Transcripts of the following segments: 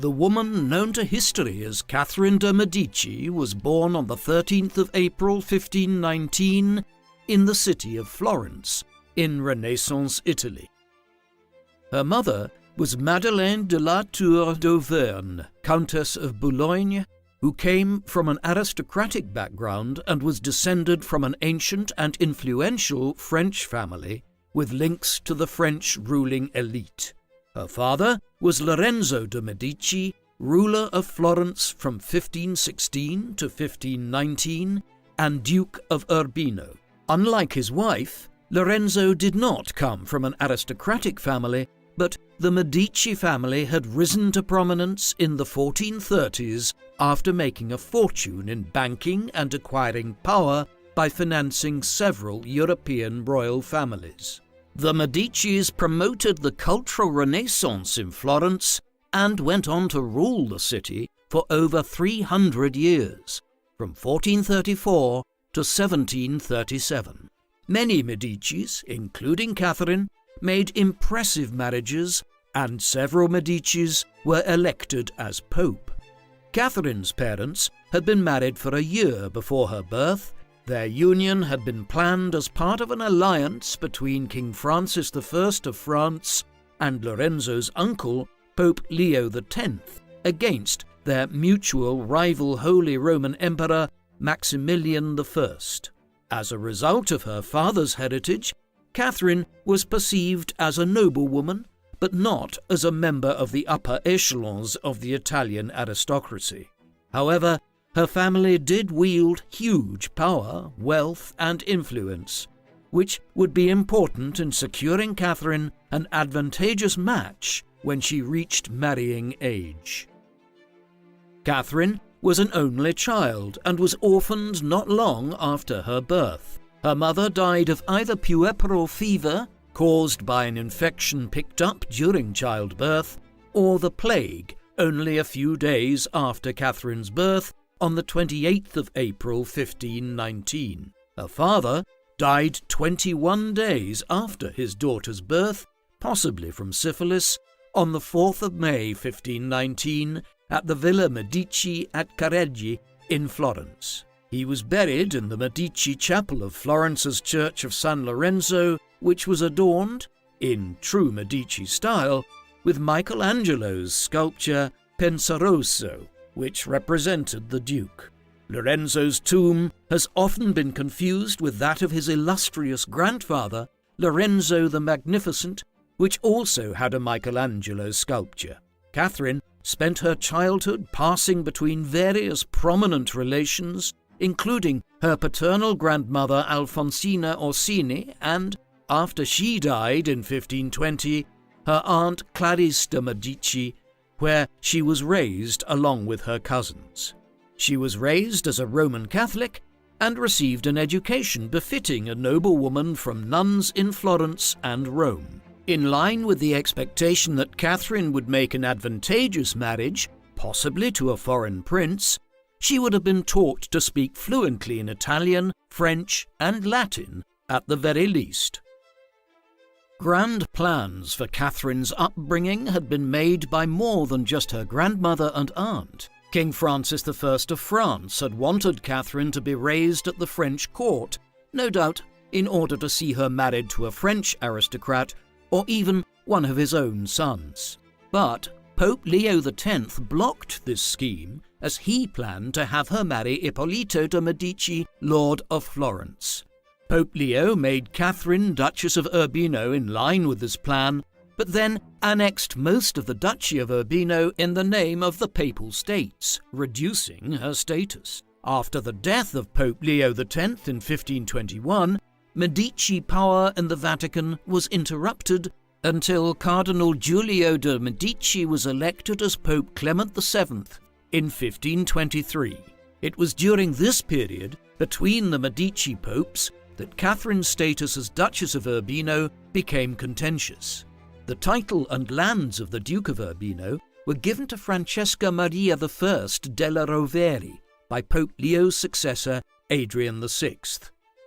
The woman known to history as Catherine de' Medici was born on the 13th of April 1519 in the city of Florence, in Renaissance Italy. Her mother was Madeleine de la Tour d'Auvergne, Countess of Boulogne, who came from an aristocratic background and was descended from an ancient and influential French family with links to the French ruling elite. Her father was Lorenzo de' Medici, ruler of Florence from 1516 to 1519 and Duke of Urbino. Unlike his wife, Lorenzo did not come from an aristocratic family, but the Medici family had risen to prominence in the 1430s after making a fortune in banking and acquiring power by financing several European royal families. The Medicis promoted the cultural renaissance in Florence and went on to rule the city for over 300 years, from 1434 to 1737. Many Medicis, including Catherine, made impressive marriages, and several Medicis were elected as Pope. Catherine's parents had been married for a year before her birth. Their union had been planned as part of an alliance between King Francis I of France and Lorenzo's uncle, Pope Leo X, against their mutual rival Holy Roman Emperor Maximilian I. As a result of her father's heritage, Catherine was perceived as a noblewoman, but not as a member of the upper echelons of the Italian aristocracy. However, her family did wield huge power, wealth, and influence, which would be important in securing Catherine an advantageous match when she reached marrying age. Catherine was an only child and was orphaned not long after her birth. Her mother died of either puerperal fever, caused by an infection picked up during childbirth, or the plague, only a few days after Catherine's birth, on the 28th of April 1519. Her father died 21 days after his daughter's birth, possibly from syphilis, on the 4th of May 1519 at the Villa Medici at Careggi in Florence. He was buried in the Medici chapel of Florence's Church of San Lorenzo, which was adorned, in true Medici style, with Michelangelo's sculpture Penseroso, which represented the Duke. Lorenzo's tomb has often been confused with that of his illustrious grandfather, Lorenzo the Magnificent, which also had a Michelangelo sculpture. Catherine spent her childhood passing between various prominent relations, including her paternal grandmother Alfonsina Orsini and, after she died in 1520, her aunt Clarice de' Medici, where she was raised along with her cousins. She was raised as a Roman Catholic and received an education befitting a noblewoman from nuns in Florence and Rome. In line with the expectation that Catherine would make an advantageous marriage, possibly to a foreign prince, she would have been taught to speak fluently in Italian, French, and Latin at the very least. Grand plans for Catherine's upbringing had been made by more than just her grandmother and aunt. King Francis I of France had wanted Catherine to be raised at the French court, no doubt in order to see her married to a French aristocrat or even one of his own sons. But Pope Leo X blocked this scheme as he planned to have her marry Ippolito de' Medici, Lord of Florence. Pope Leo made Catherine Duchess of Urbino in line with this plan, but then annexed most of the Duchy of Urbino in the name of the Papal States, reducing her status. After the death of Pope Leo X in 1521, Medici power in the Vatican was interrupted until Cardinal Giulio de' Medici was elected as Pope Clement VII in 1523. It was during this period, between the Medici popes, that Catherine's status as Duchess of Urbino became contentious. The title and lands of the Duke of Urbino were given to Francesca Maria I della Rovere by Pope Leo's successor, Adrian VI.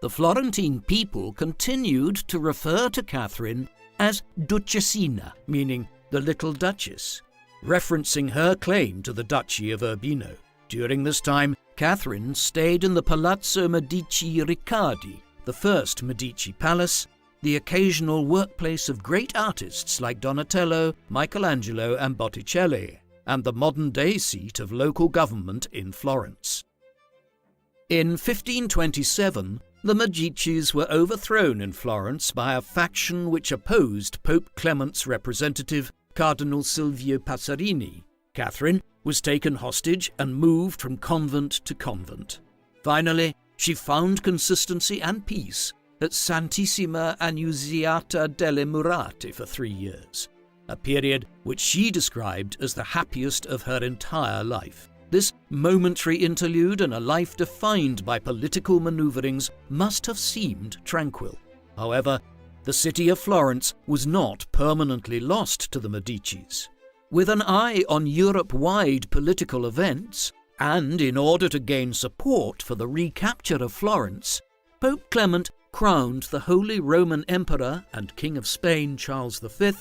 The Florentine people continued to refer to Catherine as Duchessina, meaning the Little Duchess. referencing her claim to the Duchy of Urbino. During this time, Catherine stayed in the Palazzo Medici Riccardi, the first Medici palace, the occasional workplace of great artists like Donatello, Michelangelo and Botticelli, and the modern-day seat of local government in Florence. In 1527, the Medicis were overthrown in Florence by a faction which opposed Pope Clement's representative, Cardinal Silvio Passerini. Catherine was taken hostage and moved from convent to convent. Finally, she found consistency and peace at Santissima Annunziata delle Murate for 3 years, a period which she described as the happiest of her entire life. This momentary interlude in a life defined by political maneuverings must have seemed tranquil. However, the city of Florence was not permanently lost to the Medicis. With an eye on Europe-wide political events, and in order to gain support for the recapture of Florence, Pope Clement crowned the Holy Roman Emperor and King of Spain Charles V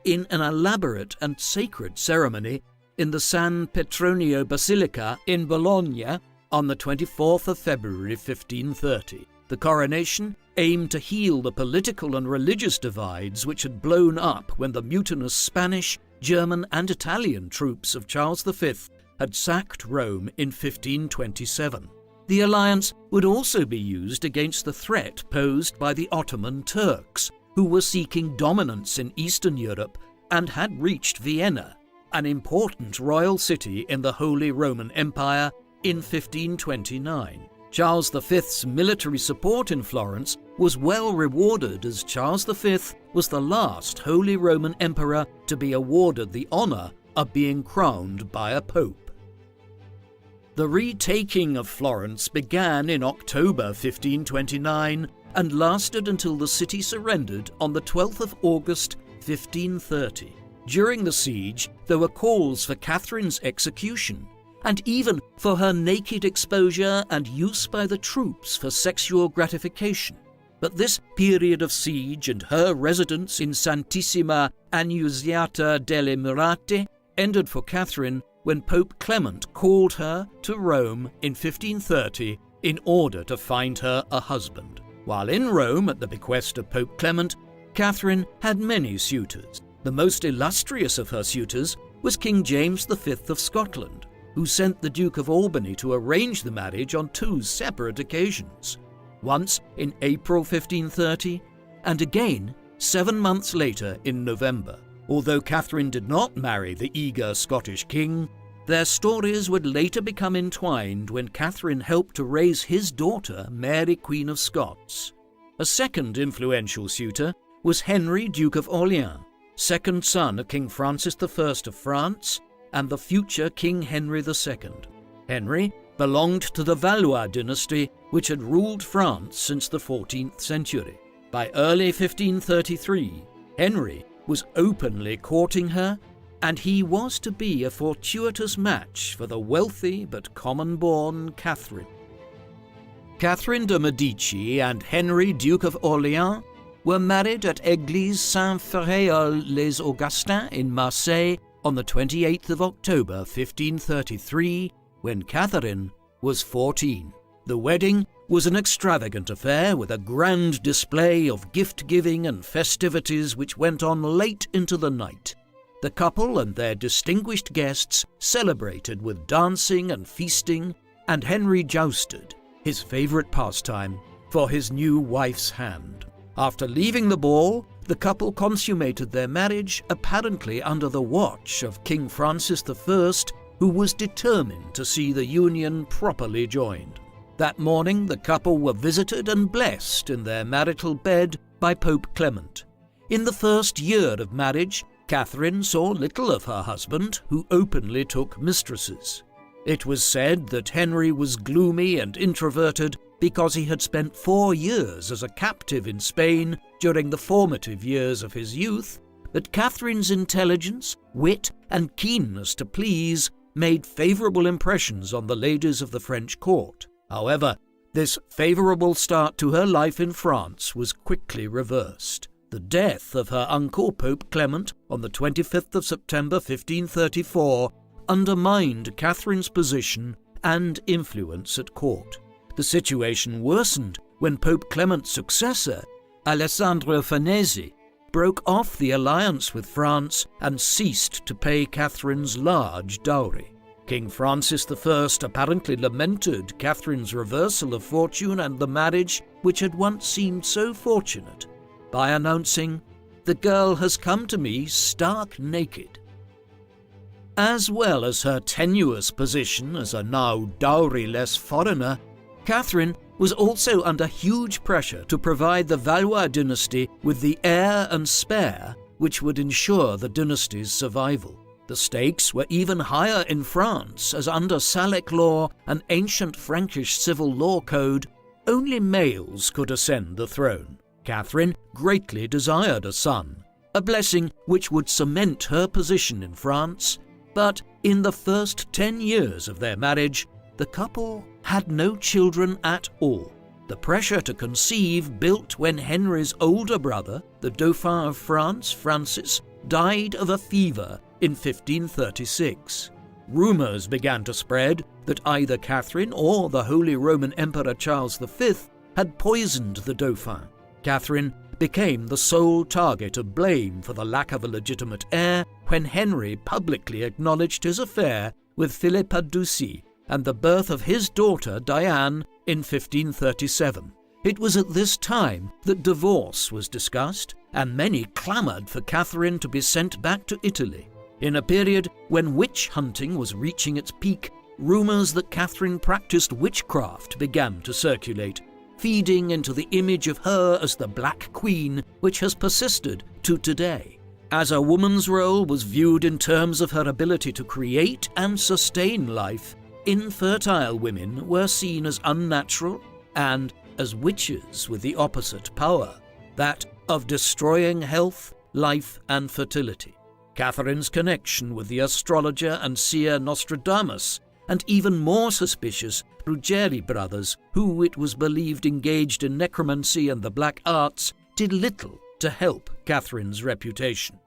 in an elaborate and sacred ceremony in the San Petronio Basilica in Bologna on the 24th of February 1530. The coronation aimed to heal the political and religious divides which had blown up when the mutinous Spanish, German and Italian troops of Charles V had sacked Rome in 1527. The alliance would also be used against the threat posed by the Ottoman Turks, who were seeking dominance in Eastern Europe and had reached Vienna, an important royal city in the Holy Roman Empire, in 1529. Charles V's military support in Florence was well rewarded, as Charles V was the last Holy Roman Emperor to be awarded the honour of being crowned by a pope. The retaking of Florence began in October 1529 and lasted until the city surrendered on the 12th of August 1530. During the siege, there were calls for Catherine's execution, and even for her naked exposure and use by the troops for sexual gratification. But this period of siege and her residence in Santissima Annunziata delle Murate ended for Catherine when Pope Clement called her to Rome in 1530 in order to find her a husband. While in Rome at the bequest of Pope Clement, Catherine had many suitors. The most illustrious of her suitors was King James V of Scotland, who sent the Duke of Albany to arrange the marriage on 2 separate occasions, once in April 1530 and again 7 months later in November. Although Catherine did not marry the eager Scottish king, their stories would later become entwined when Catherine helped to raise his daughter, Mary Queen of Scots. A second influential suitor was Henry, Duke of Orleans, second son of King Francis I of France and the future King Henry II. Henry belonged to the Valois dynasty, which had ruled France since the 14th century. By early 1533, Henry was openly courting her, and he was to be a fortuitous match for the wealthy but common-born Catherine. Catherine de' Medici and Henry, Duke of Orleans, were married at Église Saint-Ferréol-les-Augustins in Marseille on the 28th of October 1533, when Catherine was 14. The wedding was an extravagant affair with a grand display of gift-giving and festivities which went on late into the night. The couple and their distinguished guests celebrated with dancing and feasting, and Henry jousted, his favourite pastime, for his new wife's hand. After leaving the ball, the couple consummated their marriage apparently under the watch of King Francis I, who was determined to see the union properly joined. That morning, the couple were visited and blessed in their marital bed by Pope Clement. In the first year of marriage, Catherine saw little of her husband, who openly took mistresses. It was said that Henry was gloomy and introverted because he had spent 4 years as a captive in Spain during the formative years of his youth, but Catherine's intelligence, wit, and keenness to please made favourable impressions on the ladies of the French court. However, this favourable start to her life in France was quickly reversed. The death of her uncle, Pope Clement, on the 25th of September 1534 undermined Catherine's position and influence at court. The situation worsened when Pope Clement's successor, Alessandro Farnese, broke off the alliance with France and ceased to pay Catherine's large dowry. King Francis I apparently lamented Catherine's reversal of fortune and the marriage which had once seemed so fortunate by announcing, "The girl has come to me stark naked." As well as her tenuous position as a now dowry-less foreigner, Catherine was also under huge pressure to provide the Valois dynasty with the heir and spare which would ensure the dynasty's survival. The stakes were even higher in France, as under Salic law and ancient Frankish civil law code, only males could ascend the throne. Catherine greatly desired a son, a blessing which would cement her position in France, but in the first 10 years of their marriage, the couple had no children at all. The pressure to conceive built when Henry's older brother, the Dauphin of France, Francis, died of a fever in 1536. Rumours began to spread that either Catherine or the Holy Roman Emperor Charles V had poisoned the Dauphin. Catherine became the sole target of blame for the lack of a legitimate heir when Henry publicly acknowledged his affair with Philippa Ducie and the birth of his daughter Diane in 1537. It was at this time that divorce was discussed, and many clamoured for Catherine to be sent back to Italy. In a period when witch hunting was reaching its peak, rumours that Catherine practised witchcraft began to circulate, feeding into the image of her as the Black Queen, which has persisted to today. As a woman's role was viewed in terms of her ability to create and sustain life, infertile women were seen as unnatural and as witches with the opposite power, that of destroying health, life, and fertility. Catherine's connection with the astrologer and seer Nostradamus, and even more suspicious Ruggieri brothers, who it was believed engaged in necromancy and the black arts, did little to help Catherine's reputation.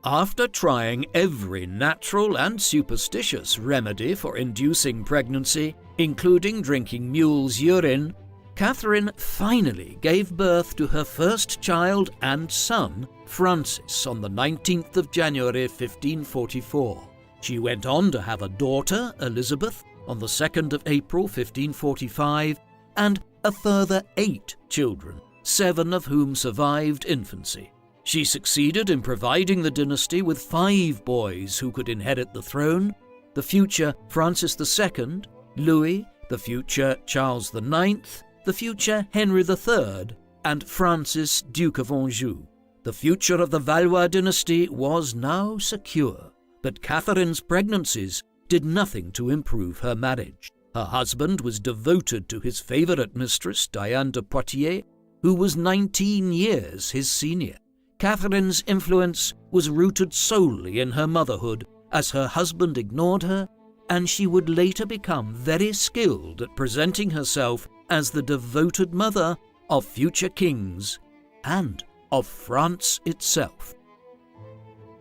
After trying every natural and superstitious remedy for inducing pregnancy, including drinking mule's urine, Catherine finally gave birth to her first child and son, Francis, on the 19th of January 1544. She went on to have a daughter, Elizabeth, on the 2nd of April 1545, and a further 8 children, 7 of whom survived infancy. She succeeded in providing the dynasty with 5 boys who could inherit the throne: the future Francis II, Louis, the future Charles IX, the future Henry III, and Francis, Duke of Anjou. The future of the Valois dynasty was now secure, but Catherine's pregnancies did nothing to improve her marriage. Her husband was devoted to his favourite mistress, Diane de Poitiers, who was 19 years his senior. Catherine's influence was rooted solely in her motherhood, as her husband ignored her, and she would later become very skilled at presenting herself as the devoted mother of future kings and of France itself.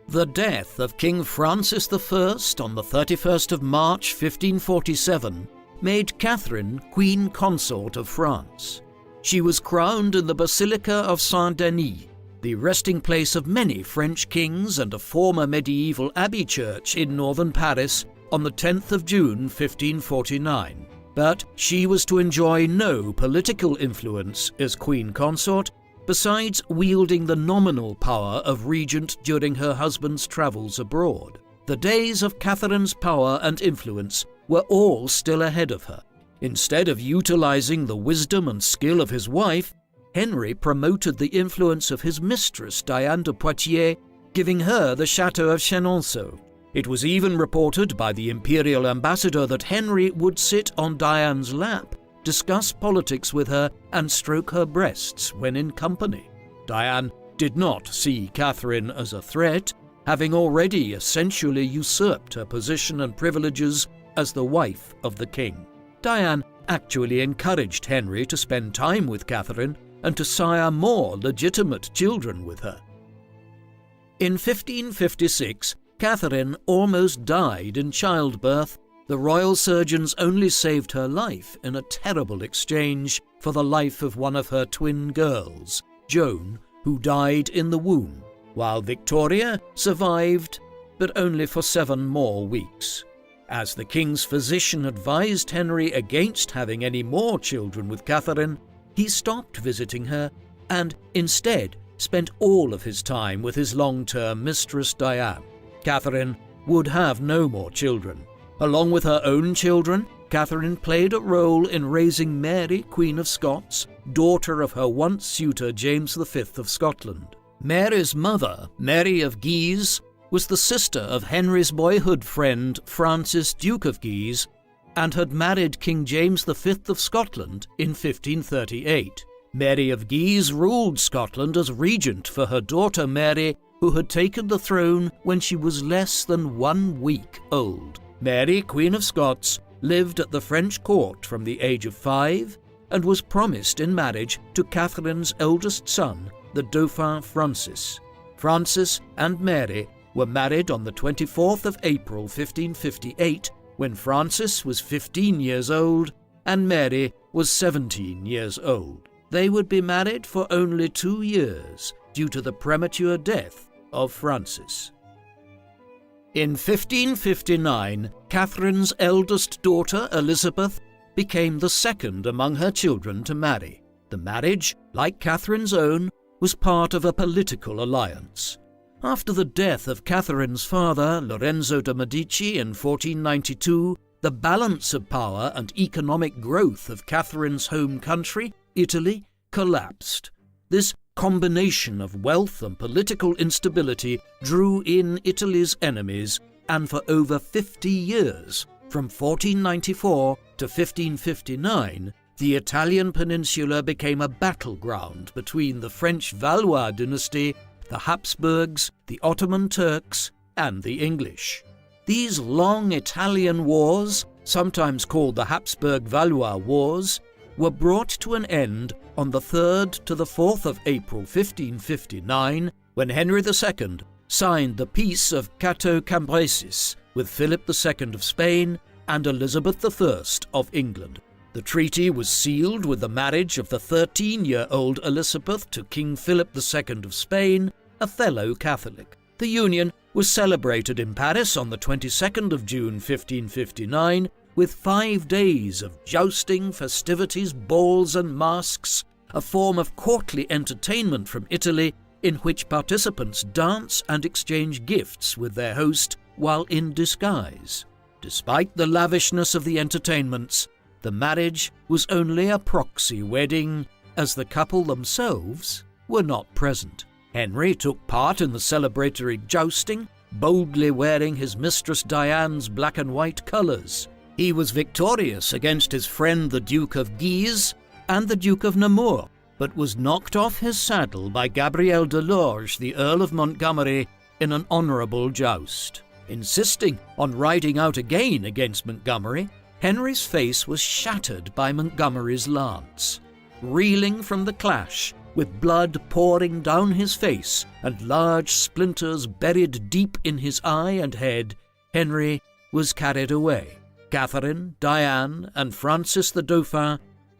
The death of King Francis I on the 31st of March 1547 made Catherine Queen Consort of France. She was crowned in the Basilica of Saint-Denis, the resting place of many French kings, and a former medieval abbey church in northern Paris, on the 10th of June 1549. But she was to enjoy no political influence as Queen Consort, besides wielding the nominal power of regent during her husband's travels abroad. The days of Catherine's power and influence were all still ahead of her. Instead of utilizing the wisdom and skill of his wife, Henry promoted the influence of his mistress, Diane de Poitiers, giving her the chateau of Chenonceau. It was even reported by the imperial ambassador that Henry would sit on Diane's lap, discuss politics with her, and stroke her breasts when in company. Diane did not see Catherine as a threat, having already essentially usurped her position and privileges as the wife of the king. Diane actually encouraged Henry to spend time with Catherine and to sire more legitimate children with her. In 1556, Catherine almost died in childbirth. The royal surgeons only saved her life in a terrible exchange for the life of one of her twin girls, Joan, who died in the womb, while Victoria survived, but only for 7 more weeks. As the king's physician advised Henry against having any more children with Catherine, he stopped visiting her and instead spent all of his time with his long-term mistress Diane. Catherine would have no more children. Along with her own children, Catherine played a role in raising Mary, Queen of Scots, daughter of her once suitor James V of Scotland. Mary's mother, Mary of Guise, was the sister of Henry's boyhood friend Francis, Duke of Guise, and had married King James V of Scotland in 1538. Mary of Guise ruled Scotland as regent for her daughter Mary, who had taken the throne when she was less than 1 week old. Mary, Queen of Scots, lived at the French court from the age of 5 and was promised in marriage to Catherine's eldest son, the Dauphin Francis. Francis and Mary were married on the 24th of April 1558, when Francis was 15 years old and Mary was 17 years old. They would be married for only 2 years due to the premature death of Francis. In 1559, Catherine's eldest daughter, Elizabeth, became the second among her children to marry. The marriage, like Catherine's own, was part of a political alliance. After the death of Catherine's father, Lorenzo de' Medici, in 1492, the balance of power and economic growth of Catherine's home country, Italy, collapsed. This combination of wealth and political instability drew in Italy's enemies, and for over 50 years, from 1494 to 1559, the Italian peninsula became a battleground between the French Valois dynasty, the Habsburgs, the Ottoman Turks, and the English. These long Italian wars, sometimes called the Habsburg-Valois Wars, were brought to an end on the 3rd to the 4th of April 1559, when Henry II signed the Peace of Cateau Cambrésis with Philip II of Spain and Elizabeth I of England. The treaty was sealed with the marriage of the 13-year-old Elizabeth to King Philip II of Spain, a fellow Catholic. The union was celebrated in Paris on the 22nd of June 1559, with 5 days of jousting, festivities, balls and masks, a form of courtly entertainment from Italy in which participants dance and exchange gifts with their host while in disguise. Despite the lavishness of the entertainments, the marriage was only a proxy wedding, as the couple themselves were not present. Henry took part in the celebratory jousting, boldly wearing his mistress Diane's black and white colours. He was victorious against his friend the Duke of Guise and the Duke of Nemours, but was knocked off his saddle by Gabriel de Lorge, the Earl of Montgomery, in an honourable joust. Insisting on riding out again against Montgomery, Henry's face was shattered by Montgomery's lance. Reeling from the clash, with blood pouring down his face and large splinters buried deep in his eye and head, Henry was carried away. Catherine, Diane, and Francis the Dauphin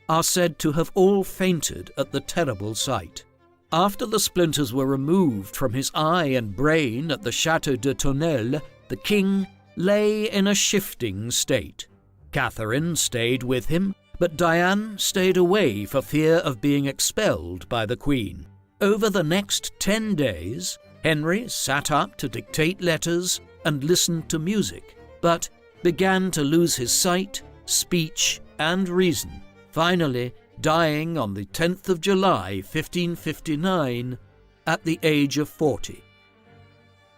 are said to have all fainted at the terrible sight. After the splinters were removed from his eye and brain at the Château de Tonnelle, the king lay in a shifting state. Catherine stayed with him, but Diane stayed away for fear of being expelled by the Queen. Over the next 10 days, Henry sat up to dictate letters and listened to music, but began to lose his sight, speech, and reason, finally dying on the 10th of July, 1559, at the age of 40.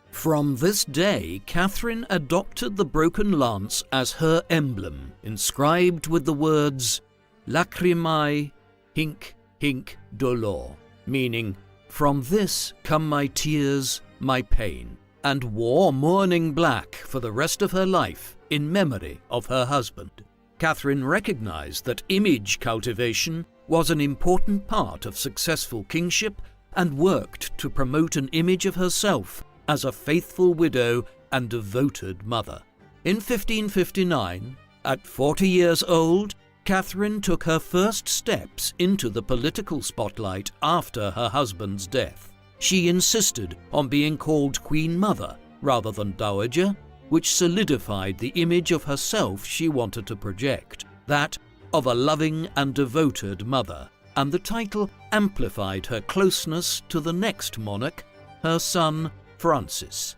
From this day, Catherine adopted the broken lance as her emblem, inscribed with the words Lacrimae hinc hinc dolor, meaning, "From this come my tears, my pain," and wore mourning black for the rest of her life in memory of her husband. Catherine recognized that image cultivation was an important part of successful kingship and worked to promote an image of herself as a faithful widow and devoted mother. In 1559, at 40 years old, Catherine took her first steps into the political spotlight after her husband's death. She insisted on being called Queen Mother rather than Dowager, which solidified the image of herself she wanted to project, that of a loving and devoted mother, and the title amplified her closeness to the next monarch, her son Francis.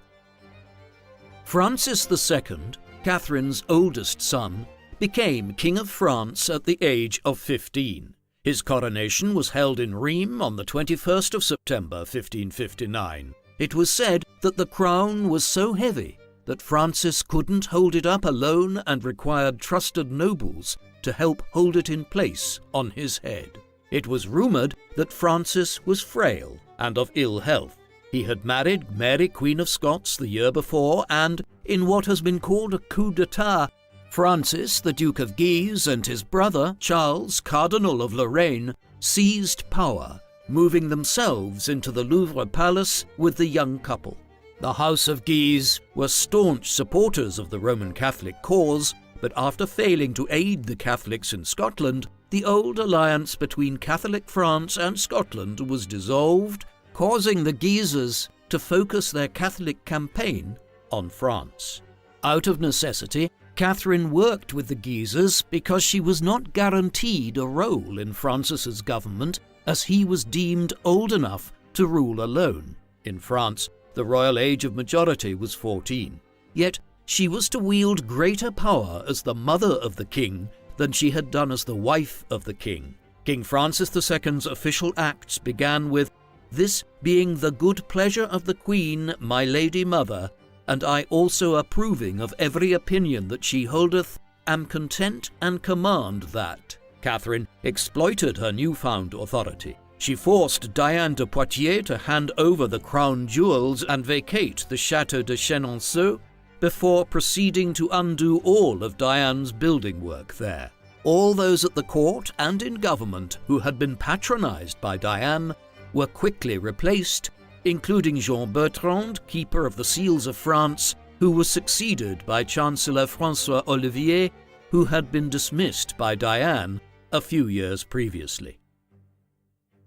Francis II, Catherine's oldest son, became King of France at the age of 15. His coronation was held in Rheims on the 21st of September 1559. It was said that the crown was so heavy that Francis couldn't hold it up alone and required trusted nobles to help hold it in place on his head. It was rumoured that Francis was frail and of ill health. He had married Mary, Queen of Scots, the year before, and, in what has been called a coup d'etat, Francis, the Duke of Guise, and his brother, Charles, Cardinal of Lorraine, seized power, moving themselves into the Louvre Palace with the young couple. The House of Guise were staunch supporters of the Roman Catholic cause, but after failing to aid the Catholics in Scotland, the old alliance between Catholic France and Scotland was dissolved, causing the Guises to focus their Catholic campaign on France. Out of necessity, Catherine worked with the Guises because she was not guaranteed a role in Francis's government, as he was deemed old enough to rule alone. In France, the royal age of majority was 14. Yet she was to wield greater power as the mother of the king than she had done as the wife of the king. King Francis II's official acts began with, "This being the good pleasure of the Queen, my lady mother, and I also approving of every opinion that she holdeth, am content and command that." Catherine exploited her newfound authority. She forced Diane de Poitiers to hand over the crown jewels and vacate the Château de Chenonceau before proceeding to undo all of Diane's building work there. All those at the court and in government who had been patronized by Diane were quickly replaced, including Jean Bertrand, Keeper of the Seals of France, who was succeeded by Chancellor François Olivier, who had been dismissed by Diane a few years previously.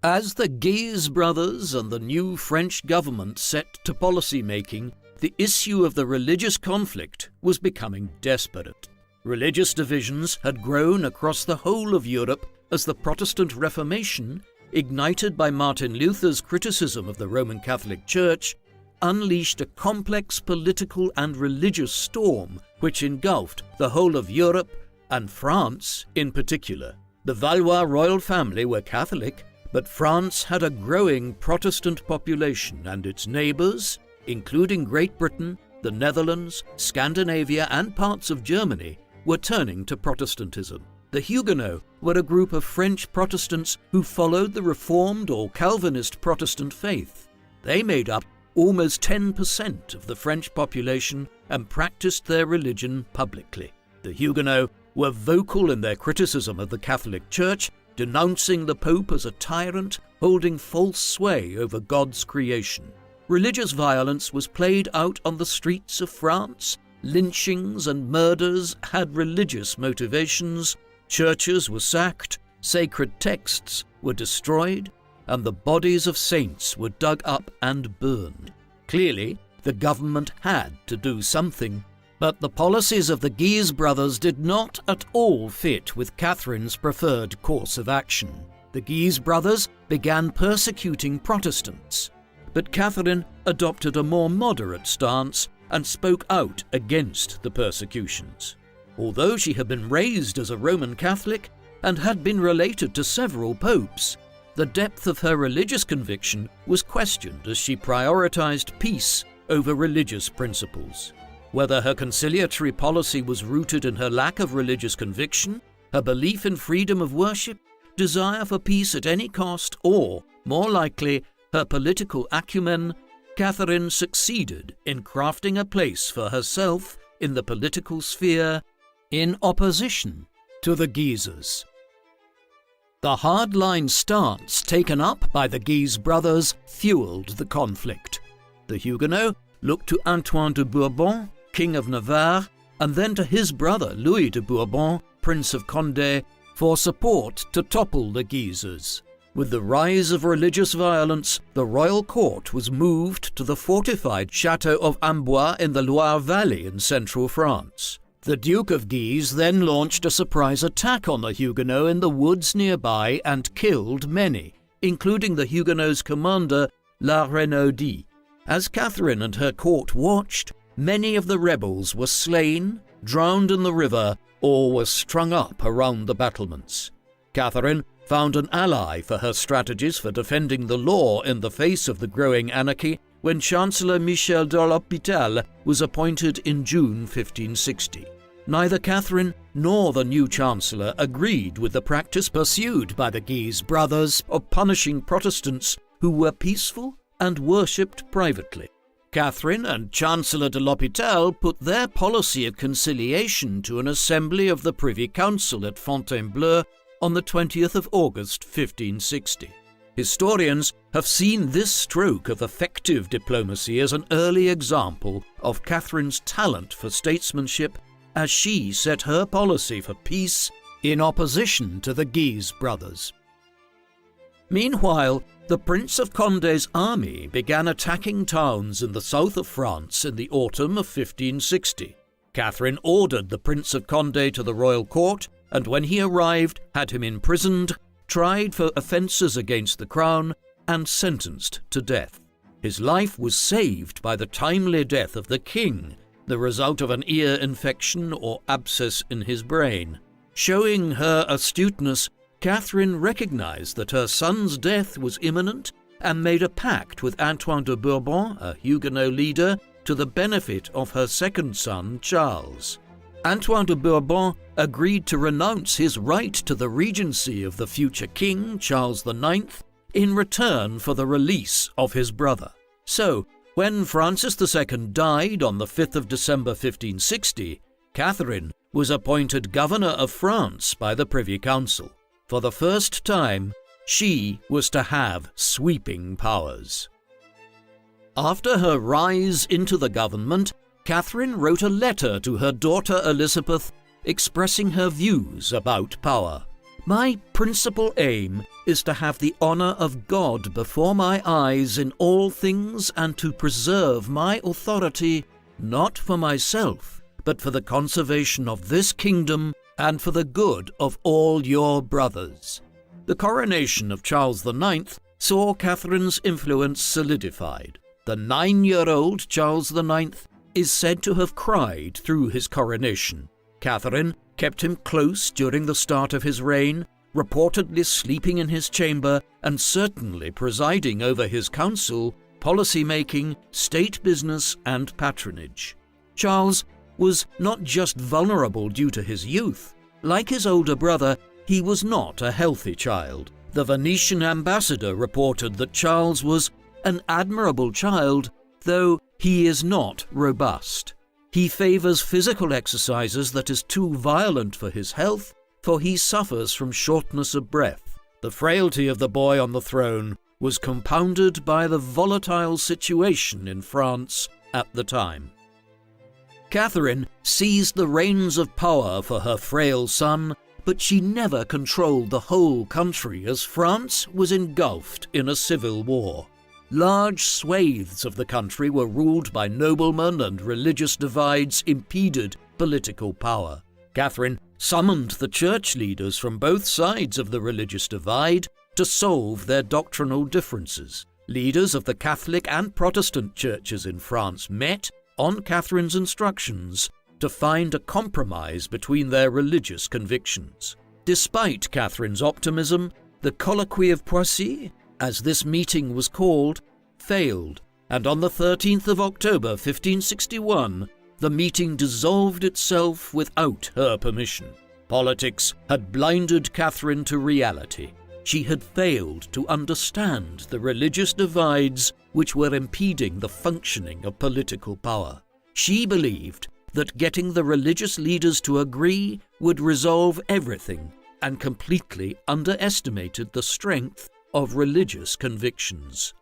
As the Guise brothers and the new French government set to policy-making, the issue of the religious conflict was becoming desperate. Religious divisions had grown across the whole of Europe as the Protestant Reformation, ignited by Martin Luther's criticism of the Roman Catholic Church, unleashed a complex political and religious storm which engulfed the whole of Europe and France in particular. The Valois royal family were Catholic, but France had a growing Protestant population, and its neighbours, including Great Britain, the Netherlands, Scandinavia, and parts of Germany, were turning to Protestantism. The Huguenots were a group of French Protestants who followed the Reformed or Calvinist Protestant faith. They made up almost 10% of the French population and practiced their religion publicly. The Huguenots were vocal in their criticism of the Catholic Church, denouncing the Pope as a tyrant holding false sway over God's creation. Religious violence was played out on the streets of France. Lynchings and murders had religious motivations. Churches were sacked, sacred texts were destroyed, and the bodies of saints were dug up and burned. Clearly, the government had to do something, but the policies of the Guise brothers did not at all fit with Catherine's preferred course of action. The Guise brothers began persecuting Protestants, but Catherine adopted a more moderate stance and spoke out against the persecutions. Although she had been raised as a Roman Catholic and had been related to several popes, the depth of her religious conviction was questioned as she prioritized peace over religious principles. Whether her conciliatory policy was rooted in her lack of religious conviction, her belief in freedom of worship, desire for peace at any cost, or, more likely, her political acumen, Catherine succeeded in crafting a place for herself in the political sphere in opposition to the Guises. The hardline stance taken up by the Guise brothers fueled the conflict. The Huguenots looked to Antoine de Bourbon, King of Navarre, and then to his brother Louis de Bourbon, Prince of Condé, for support to topple the Guises. With the rise of religious violence, the royal court was moved to the fortified Château of Amboise in the Loire Valley in central France. The Duke of Guise then launched a surprise attack on the Huguenots in the woods nearby and killed many, including the Huguenots' commander, La Renaudie. As Catherine and her court watched, many of the rebels were slain, drowned in the river, or were strung up around the battlements. Catherine found an ally for her strategies for defending the law in the face of the growing anarchy when Chancellor Michel de l'Hôpital was appointed in June 1560. Neither Catherine nor the new Chancellor agreed with the practice pursued by the Guise brothers of punishing Protestants who were peaceful and worshipped privately. Catherine and Chancellor de l'Hôpital put their policy of conciliation to an assembly of the Privy Council at Fontainebleau on the 20th of August 1560. Historians have seen this stroke of effective diplomacy as an early example of Catherine's talent for statesmanship as she set her policy for peace in opposition to the Guise brothers. Meanwhile, the Prince of Condé's army began attacking towns in the south of France in the autumn of 1560. Catherine ordered the Prince of Condé to the royal court, and when he arrived, had him imprisoned, tried for offences against the crown, and sentenced to death. His life was saved by the timely death of the king, the result of an ear infection or abscess in his brain. Showing her astuteness, Catherine recognized that her son's death was imminent and made a pact with Antoine de Bourbon, a Huguenot leader, to the benefit of her second son, Charles. Antoine de Bourbon agreed to renounce his right to the regency of the future king, Charles IX, in return for the release of his brother. So, when Francis II died on the 5th of December 1560, Catherine was appointed governor of France by the Privy Council. For the first time, she was to have sweeping powers. After her rise into the government, Catherine wrote a letter to her daughter Elizabeth expressing her views about power. "My principal aim is to have the honour of God before my eyes in all things and to preserve my authority, not for myself, but for the conservation of this kingdom and for the good of all your brothers." The coronation of Charles IX saw Catherine's influence solidified. The 9-year-old Charles IX is said to have cried through his coronation. Catherine kept him close during the start of his reign, reportedly sleeping in his chamber and certainly presiding over his council, policy-making, state business and patronage. Charles was not just vulnerable due to his youth. Like his older brother, he was not a healthy child. The Venetian ambassador reported that Charles was an admirable child, though he is not robust. He favours physical exercises that is too violent for his health, for he suffers from shortness of breath. The frailty of the boy on the throne was compounded by the volatile situation in France at the time. Catherine seized the reins of power for her frail son, but she never controlled the whole country as France was engulfed in a civil war. Large swathes of the country were ruled by noblemen and religious divides impeded political power. Catherine summoned the church leaders from both sides of the religious divide to solve their doctrinal differences. Leaders of the Catholic and Protestant churches in France met, on Catherine's instructions, to find a compromise between their religious convictions. Despite Catherine's optimism, the Colloquy of Poissy, as this meeting was called, failed, and on the 13th of October 1561, the meeting dissolved itself without her permission. Politics had blinded Catherine to reality. She had failed to understand the religious divides which were impeding the functioning of political power. She believed that getting the religious leaders to agree would resolve everything, and completely underestimated the strength of religious convictions.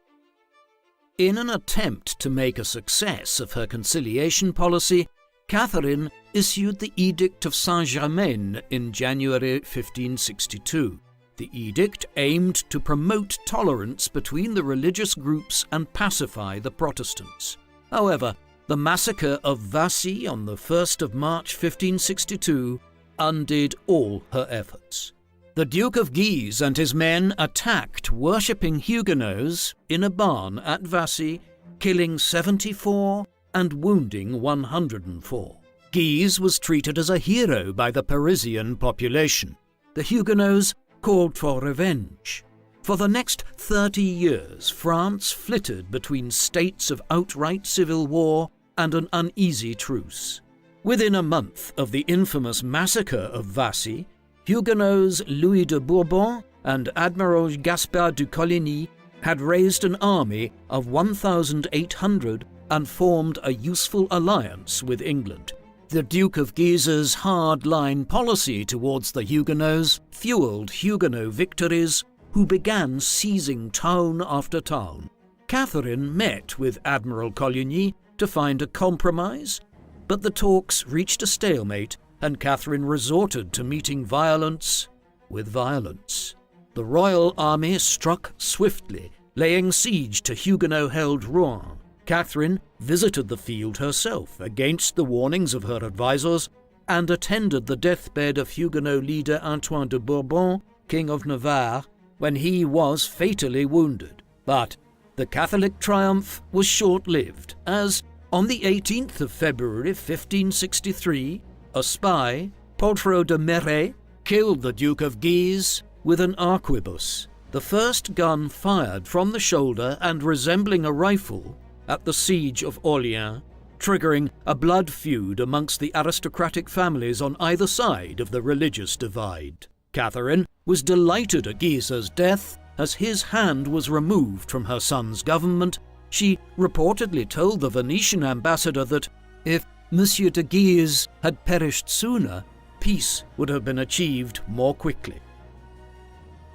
In an attempt to make a success of her conciliation policy, Catherine issued the Edict of Saint-Germain in January 1562. The edict aimed to promote tolerance between the religious groups and pacify the Protestants. However, the massacre of Vassy on the 1st of March 1562 undid all her efforts. The Duke of Guise and his men attacked worshipping Huguenots in a barn at Vassy, killing 74 and wounding 104. Guise was treated as a hero by the Parisian population. The Huguenots called for revenge. For the next 30 years, France flitted between states of outright civil war and an uneasy truce. Within a month of the infamous massacre of Vassy, Huguenots Louis de Bourbon and Admiral Gaspard de Coligny had raised an army of 1,800 and formed a useful alliance with England. The Duke of Guise's hard-line policy towards the Huguenots fueled Huguenot victories, who began seizing town after town. Catherine met with Admiral Coligny to find a compromise, but the talks reached a stalemate, and Catherine resorted to meeting violence with violence. The royal army struck swiftly, laying siege to Huguenot-held Rouen. Catherine visited the field herself against the warnings of her advisors and attended the deathbed of Huguenot leader Antoine de Bourbon, King of Navarre, when he was fatally wounded. But the Catholic triumph was short-lived, as on the 18th of February 1563, a spy, Poltrot de Méré, killed the Duke of Guise with an arquebus, the first gun fired from the shoulder and resembling a rifle at the siege of Orléans, triggering a blood feud amongst the aristocratic families on either side of the religious divide. Catherine was delighted at Guise's death, as his hand was removed from her son's government. She reportedly told the Venetian ambassador that if Monsieur de Guise had perished sooner, peace would have been achieved more quickly.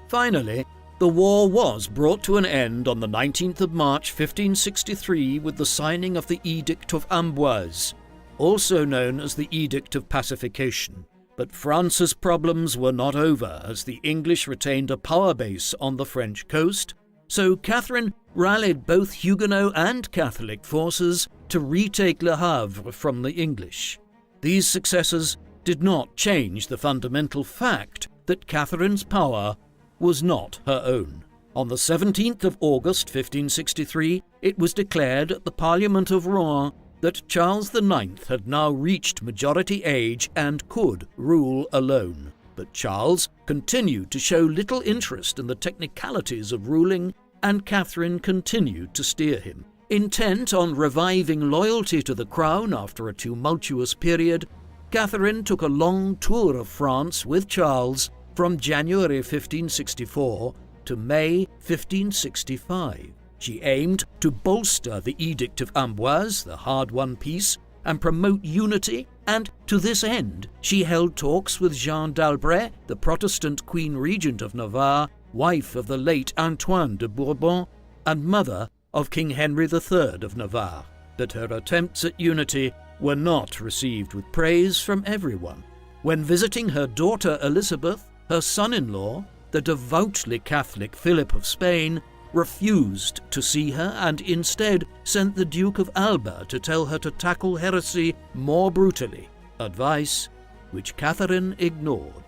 Finally, the war was brought to an end on the 19th of March 1563 with the signing of the Edict of Amboise, also known as the Edict of Pacification. But France's problems were not over, as the English retained a power base on the French coast, so Catherine rallied both Huguenot and Catholic forces to retake Le Havre from the English. These successes did not change the fundamental fact that Catherine's power was not her own. On the 17th of August 1563, it was declared at the Parliament of Rouen that Charles IX had now reached majority age and could rule alone. But Charles continued to show little interest in the technicalities of ruling, and Catherine continued to steer him. Intent on reviving loyalty to the crown after a tumultuous period, Catherine took a long tour of France with Charles from January 1564 to May 1565. She aimed to bolster the Edict of Amboise, the hard-won peace, and promote unity, and to this end she held talks with Jeanne d'Albret, the Protestant Queen Regent of Navarre, wife of the late Antoine de Bourbon, and mother of King Henry III of Navarre. But her attempts at unity were not received with praise from everyone. When visiting her daughter Elizabeth, her son-in-law, the devoutly Catholic Philip of Spain, refused to see her and instead sent the Duke of Alba to tell her to tackle heresy more brutally, advice which Catherine ignored.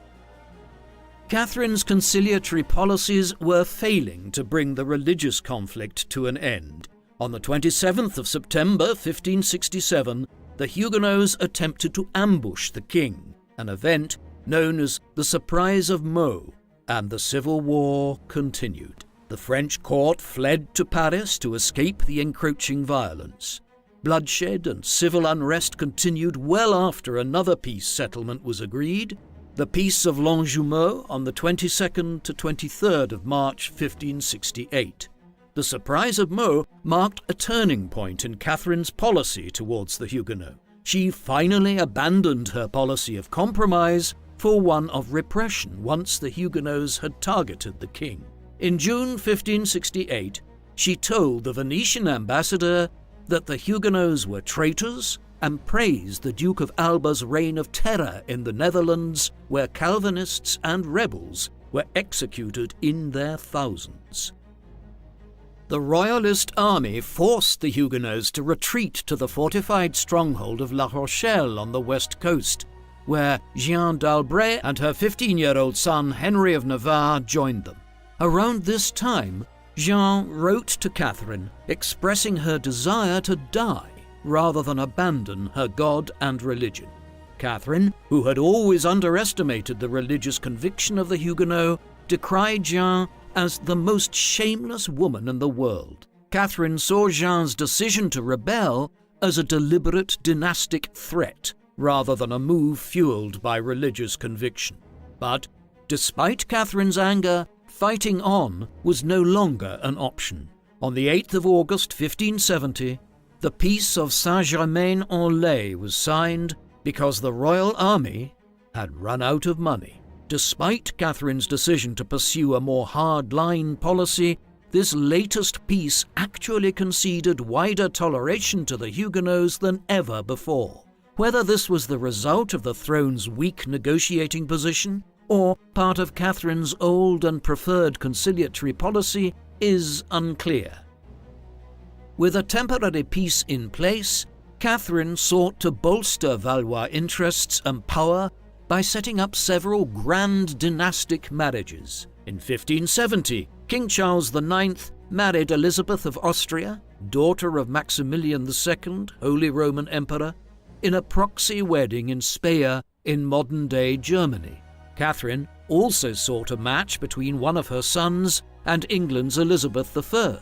Catherine's conciliatory policies were failing to bring the religious conflict to an end. On the 27th of September 1567, the Huguenots attempted to ambush the king, an event known as the Surprise of Meaux, and the civil war continued. The French court fled to Paris to escape the encroaching violence. Bloodshed and civil unrest continued well after another peace settlement was agreed, the Peace of Longjumeau on the 22nd to 23rd of March 1568. The Surprise of Meaux marked a turning point in Catherine's policy towards the Huguenots. She finally abandoned her policy of compromise for one of repression once the Huguenots had targeted the king. In June 1568, she told the Venetian ambassador that the Huguenots were traitors and praised the Duke of Alba's reign of terror in the Netherlands, where Calvinists and rebels were executed in their thousands. The Royalist army forced the Huguenots to retreat to the fortified stronghold of La Rochelle on the west coast, where Jeanne d'Albret and her 15-year-old son Henry of Navarre joined them. Around this time, Jeanne wrote to Catherine expressing her desire to die rather than abandon her God and religion. Catherine, who had always underestimated the religious conviction of the Huguenots, decried Jeanne as the most shameless woman in the world. Catherine saw Jeanne's decision to rebel as a deliberate dynastic threat rather than a move fueled by religious conviction. But, despite Catherine's anger, fighting on was no longer an option. On the 8th of August 1570, the Peace of Saint-Germain-en-Laye was signed because the royal army had run out of money. Despite Catherine's decision to pursue a more hard-line policy, this latest peace actually conceded wider toleration to the Huguenots than ever before. Whether this was the result of the throne's weak negotiating position or part of Catherine's old and preferred conciliatory policy is unclear. With a temporary peace in place, Catherine sought to bolster Valois interests and power by setting up several grand dynastic marriages. In 1570, King Charles IX married Elizabeth of Austria, daughter of Maximilian II, Holy Roman Emperor, in a proxy wedding in Speyer in modern-day Germany. Catherine also sought a match between one of her sons and England's Elizabeth I,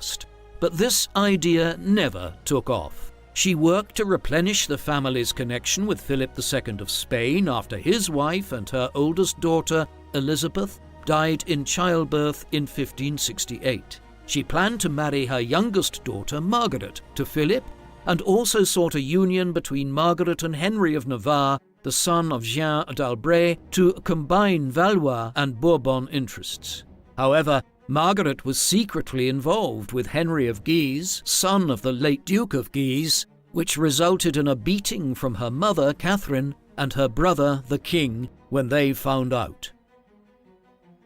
but this idea never took off. She worked to replenish the family's connection with Philip II of Spain after his wife and her oldest daughter, Elizabeth, died in childbirth in 1568. She planned to marry her youngest daughter, Margaret, to Philip, and also sought a union between Margaret and Henry of Navarre, the son of Jeanne d'Albret, to combine Valois and Bourbon interests. However, Margaret was secretly involved with Henry of Guise, son of the late Duke of Guise, which resulted in a beating from her mother, Catherine, and her brother, the king, when they found out.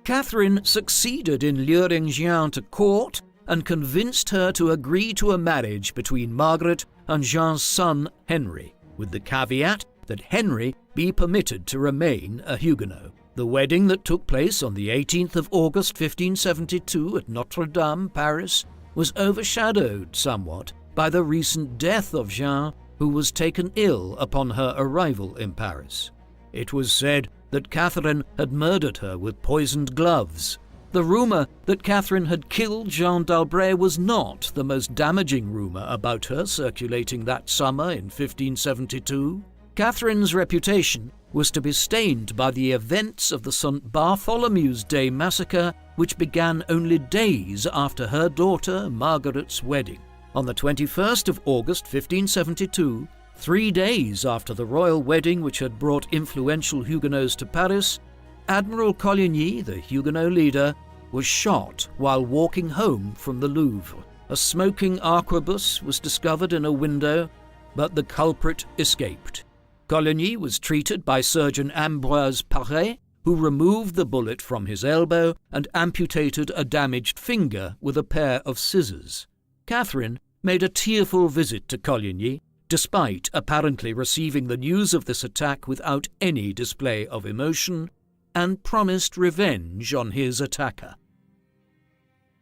Catherine succeeded in luring Jeanne to court and convinced her to agree to a marriage between Margaret and Jeanne's son, Henry, with the caveat that Henry be permitted to remain a Huguenot. The wedding that took place on the 18th of August 1572 at Notre Dame, Paris, was overshadowed somewhat by the recent death of Jeanne, who was taken ill upon her arrival in Paris. It was said that Catherine had murdered her with poisoned gloves. The rumour that Catherine had killed Jeanne d'Albret was not the most damaging rumour about her circulating that summer in 1572. Catherine's reputation was to be stained by the events of the St. Bartholomew's Day massacre, which began only days after her daughter Margaret's wedding. On the 21st of August 1572, 3 days after the royal wedding which had brought influential Huguenots to Paris, Admiral Coligny, the Huguenot leader, was shot while walking home from the Louvre. A smoking arquebus was discovered in a window, but the culprit escaped. Coligny was treated by surgeon Ambroise Paré, who removed the bullet from his elbow and amputated a damaged finger with a pair of scissors. Catherine made a tearful visit to Coligny, despite apparently receiving the news of this attack without any display of emotion, and promised revenge on his attacker.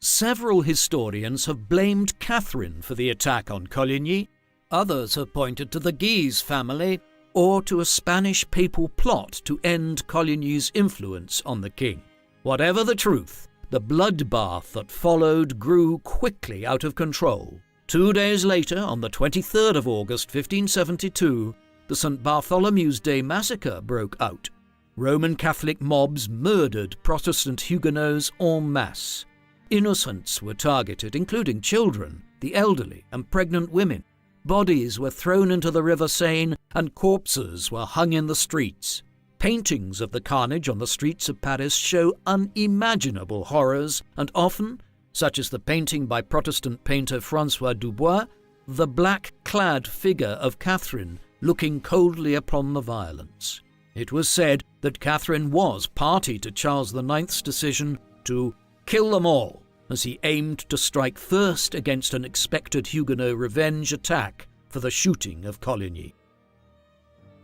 Several historians have blamed Catherine for the attack on Coligny. Others have pointed to the Guise family or to a Spanish papal plot to end Coligny's influence on the king. Whatever the truth, the bloodbath that followed grew quickly out of control. 2 days later, on the 23rd of August 1572, the St. Bartholomew's Day massacre broke out. Roman Catholic mobs murdered Protestant Huguenots en masse. Innocents were targeted, including children, the elderly, and pregnant women. Bodies were thrown into the River Seine, and corpses were hung in the streets. Paintings of the carnage on the streets of Paris show unimaginable horrors, and often, such as the painting by Protestant painter François Dubois, the black-clad figure of Catherine looking coldly upon the violence. It was said that Catherine was party to Charles IX's decision to kill them all, as he aimed to strike first against an expected Huguenot revenge attack for the shooting of Coligny.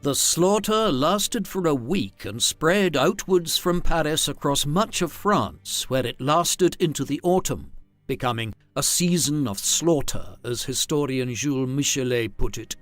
The slaughter lasted for a week and spread outwards from Paris across much of France, where it lasted into the autumn, becoming a season of slaughter, as historian Jules Michelet put it.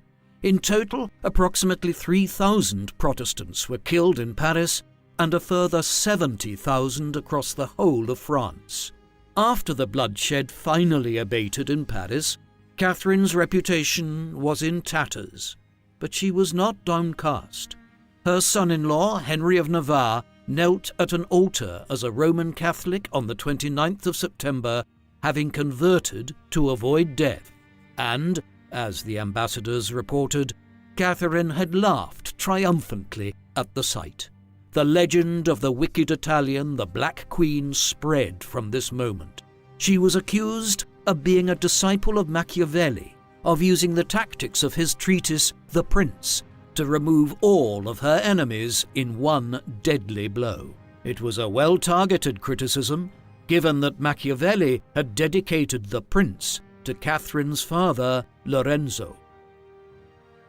In total, approximately 3,000 Protestants were killed in Paris and a further 70,000 across the whole of France. After the bloodshed finally abated in Paris, Catherine's reputation was in tatters, but she was not downcast. Her son-in-law, Henry of Navarre, knelt at an altar as a Roman Catholic on the 29th of September, having converted to avoid death, and, as the ambassadors reported, Catherine had laughed triumphantly at the sight. The legend of the wicked Italian, the Black Queen, spread from this moment. She was accused of being a disciple of Machiavelli, of using the tactics of his treatise The Prince to remove all of her enemies in one deadly blow. It was a well-targeted criticism, given that Machiavelli had dedicated The Prince to Catherine's father, Lorenzo.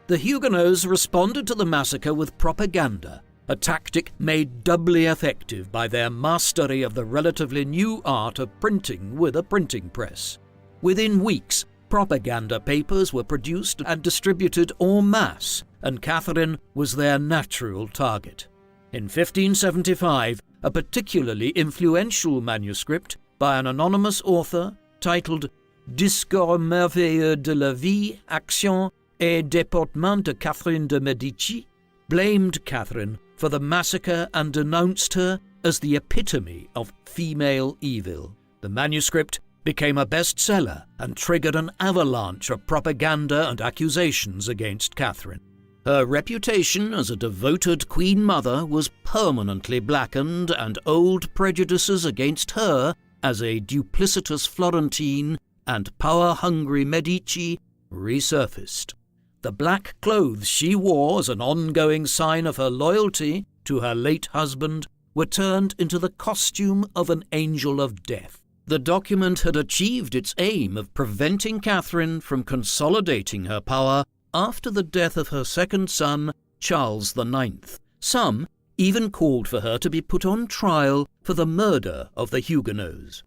The Huguenots responded to the massacre with propaganda, a tactic made doubly effective by their mastery of the relatively new art of printing with a printing press. Within weeks, propaganda papers were produced and distributed en masse, and Catherine was their natural target. In 1575, a particularly influential manuscript by an anonymous author titled Discours merveilleux de la vie, action et déportement de Catherine de Medici blamed Catherine for the massacre and denounced her as the epitome of female evil. The manuscript became a bestseller and triggered an avalanche of propaganda and accusations against Catherine. Her reputation as a devoted Queen Mother was permanently blackened, and old prejudices against her as a duplicitous Florentine and power-hungry Medici resurfaced. The black clothes she wore as an ongoing sign of her loyalty to her late husband were turned into the costume of an angel of death. The document had achieved its aim of preventing Catherine from consolidating her power after the death of her second son, Charles IX. Some even called for her to be put on trial for the murder of the Huguenots.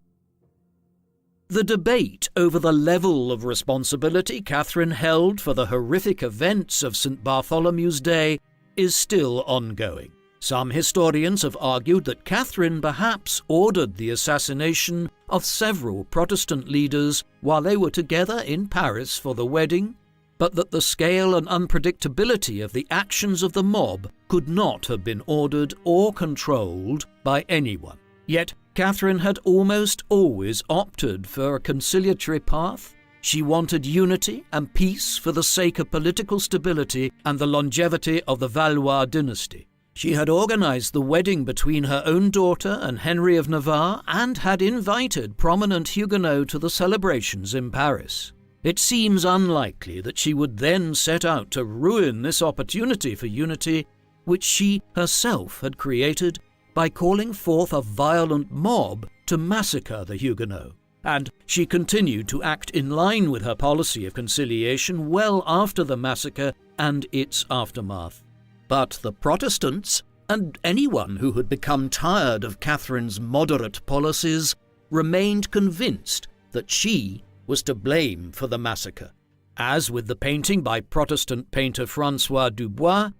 The debate over the level of responsibility Catherine held for the horrific events of St. Bartholomew's Day is still ongoing. Some historians have argued that Catherine perhaps ordered the assassination of several Protestant leaders while they were together in Paris for the wedding, but that the scale and unpredictability of the actions of the mob could not have been ordered or controlled by anyone. Yet Catherine had almost always opted for a conciliatory path. She wanted unity and peace for the sake of political stability and the longevity of the Valois dynasty. She had organized the wedding between her own daughter and Henry of Navarre and had invited prominent Huguenots to the celebrations in Paris. It seems unlikely that she would then set out to ruin this opportunity for unity, which she herself had created by calling forth a violent mob to massacre the Huguenots. And she continued to act in line with her policy of conciliation well after the massacre and its aftermath. But the Protestants, and anyone who had become tired of Catherine's moderate policies, remained convinced that she was to blame for the massacre. As with the painting by Protestant painter François Dubois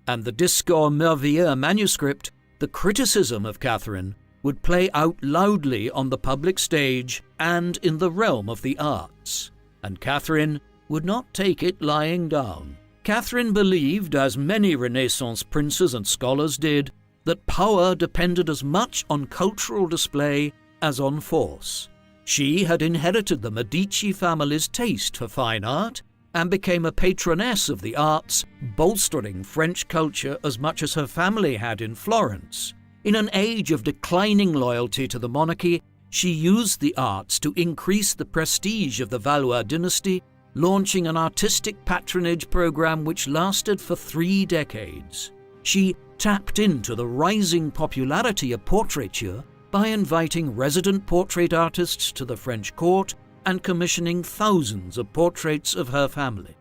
and the Discours merveilleux manuscript, the criticism of Catherine would play out loudly on the public stage and in the realm of the arts, and Catherine would not take it lying down. Catherine believed, as many Renaissance princes and scholars did, that power depended as much on cultural display as on force. She had inherited the Medici family's taste for fine art, and became a patroness of the arts, bolstering French culture as much as her family had in Florence. In an age of declining loyalty to the monarchy, she used the arts to increase the prestige of the Valois dynasty, launching an artistic patronage program which lasted for 3 decades. She tapped into the rising popularity of portraiture by inviting resident portrait artists to the French court and commissioning thousands of portraits of her family.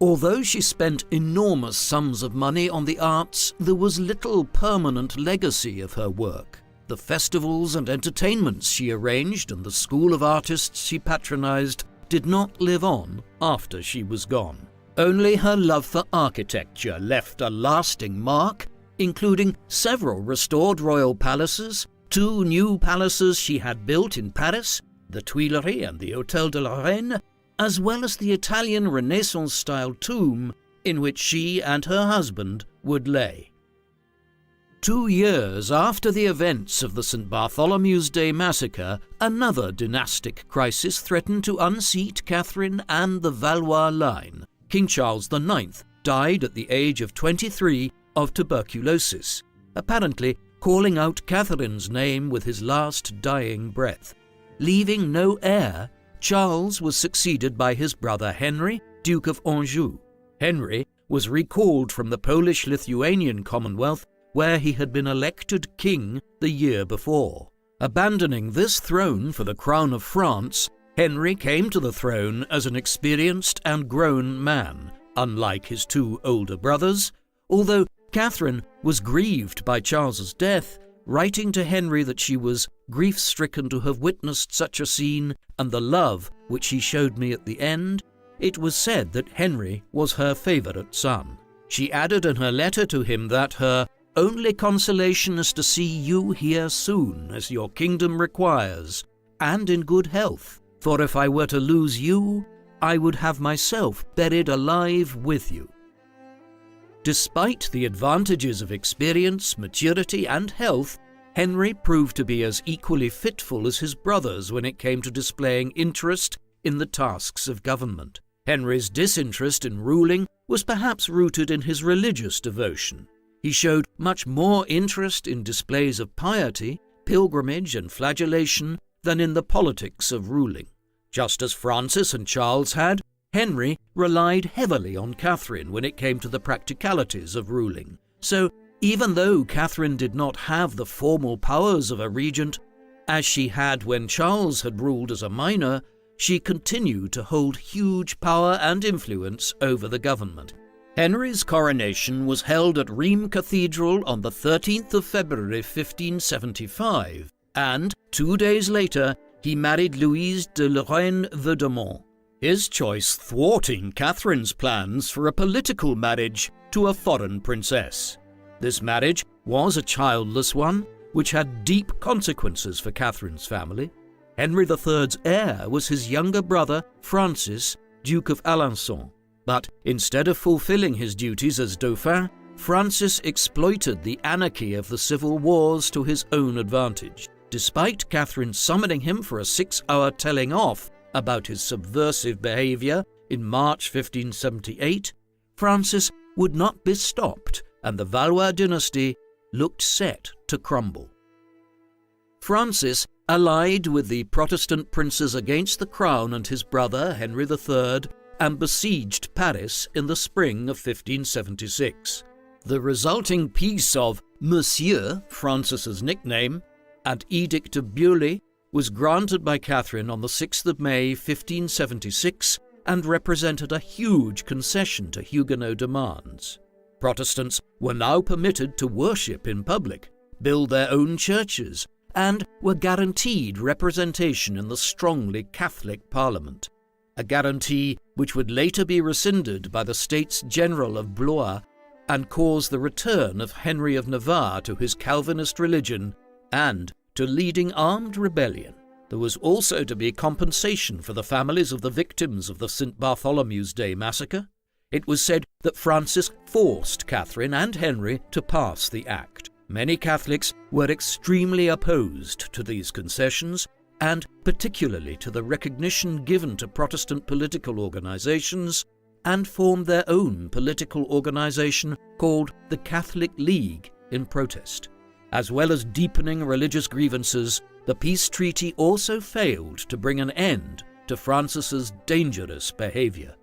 Although she spent enormous sums of money on the arts, there was little permanent legacy of her work. The festivals and entertainments she arranged and the school of artists she patronized did not live on after she was gone. Only her love for architecture left a lasting mark, including several restored royal palaces, 2 new palaces she had built in Paris, the Tuileries and the Hôtel de la Reine, as well as the Italian Renaissance-style tomb in which she and her husband would lay. 2 years after the events of the St. Bartholomew's Day massacre, another dynastic crisis threatened to unseat Catherine and the Valois line. King Charles IX died at the age of 23 of tuberculosis, apparently calling out Catherine's name with his last dying breath. Leaving no heir, Charles was succeeded by his brother Henry, Duke of Anjou. Henry was recalled from the Polish-Lithuanian Commonwealth, where he had been elected king the year before. Abandoning this throne for the crown of France, Henry came to the throne as an experienced and grown man, unlike his 2 older brothers, although Catherine was grieved by Charles's death, writing to Henry that she was grief-stricken to have witnessed such a scene and the love which he showed me at the end. It was said that Henry was her favourite son. She added in her letter to him that her only consolation is to see you here soon, as your kingdom requires, and in good health, for if I were to lose you, I would have myself buried alive with you. Despite the advantages of experience, maturity, and health, Henry proved to be as equally fitful as his brothers when it came to displaying interest in the tasks of government. Henry's disinterest in ruling was perhaps rooted in his religious devotion. He showed much more interest in displays of piety, pilgrimage, and flagellation than in the politics of ruling. Just as Francis and Charles had, Henry relied heavily on Catherine when it came to the practicalities of ruling. So, even though Catherine did not have the formal powers of a regent, as she had when Charles had ruled as a minor, she continued to hold huge power and influence over the government. Henry's coronation was held at Rheims Cathedral on the 13th of February 1575, and 2 days later he married Louise de Lorraine-Vaudemont, his choice thwarting Catherine's plans for a political marriage to a foreign princess. This marriage was a childless one, which had deep consequences for Catherine's family. Henry III's heir was his younger brother, Francis, Duke of Alençon. But instead of fulfilling his duties as Dauphin, Francis exploited the anarchy of the civil wars to his own advantage. Despite Catherine summoning him for a 6-hour telling off about his subversive behavior in March 1578, Francis would not be stopped, and the Valois dynasty looked set to crumble. Francis allied with the Protestant princes against the crown and his brother Henry III and besieged Paris in the spring of 1576. The resulting peace of Monsieur, Francis's nickname, and Edict of Beaulieu was granted by Catherine on the 6th of May 1576 and represented a huge concession to Huguenot demands. Protestants were now permitted to worship in public, build their own churches, and were guaranteed representation in the strongly Catholic Parliament, a guarantee which would later be rescinded by the States General of Blois and cause the return of Henry of Navarre to his Calvinist religion and to leading armed rebellion. There was also to be compensation for the families of the victims of the St. Bartholomew's Day massacre. It was said that Francis forced Catherine and Henry to pass the act. Many Catholics were extremely opposed to these concessions, and particularly to the recognition given to Protestant political organizations, and formed their own political organization called the Catholic League in protest. As well as deepening religious grievances, the peace treaty also failed to bring an end to Francis's dangerous behavior.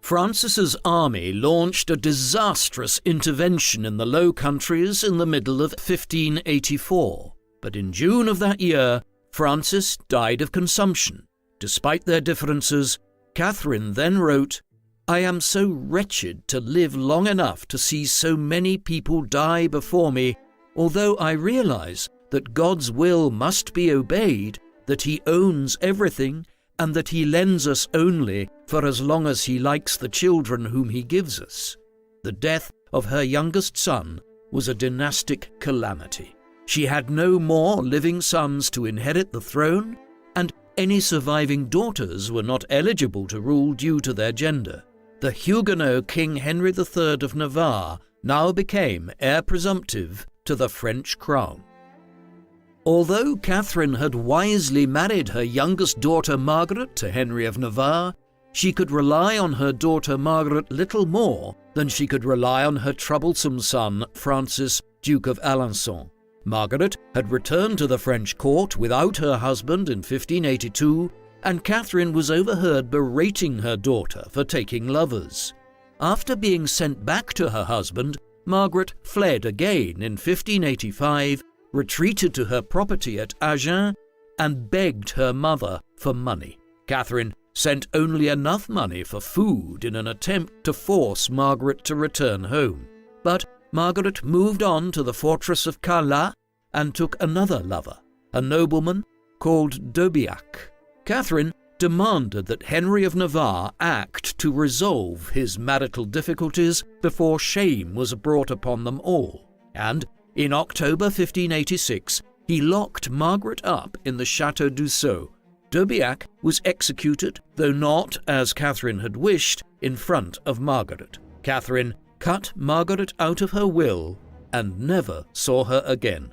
Francis's army launched a disastrous intervention in the Low Countries in the middle of 1584, but in June of that year, Francis died of consumption. Despite their differences, Catherine then wrote, "I am so wretched to live long enough to see so many people die before me, although I realize that God's will must be obeyed, that He owns everything, and that He lends us only for as long as He likes the children whom He gives us." The death of her youngest son was a dynastic calamity. She had no more living sons to inherit the throne, and any surviving daughters were not eligible to rule due to their gender. The Huguenot King Henry III of Navarre now became heir presumptive to the French crown. Although Catherine had wisely married her youngest daughter Margaret to Henry of Navarre, she could rely on her daughter Margaret little more than she could rely on her troublesome son Francis, Duke of Alençon. Margaret had returned to the French court without her husband in 1582, and Catherine was overheard berating her daughter for taking lovers. After being sent back to her husband, Margaret fled again in 1585, retreated to her property at Agen, and begged her mother for money. Catherine sent only enough money for food in an attempt to force Margaret to return home. But Margaret moved on to the fortress of Calas and took another lover, a nobleman called d'Aubiac. Catherine demanded that Henry of Navarre act to resolve his marital difficulties before shame was brought upon them all, and in October 1586 he locked Margaret up in the Château d'Usseau. D'Aubiac was executed, though not, as Catherine had wished, in front of Margaret. Catherine cut Margaret out of her will and never saw her again.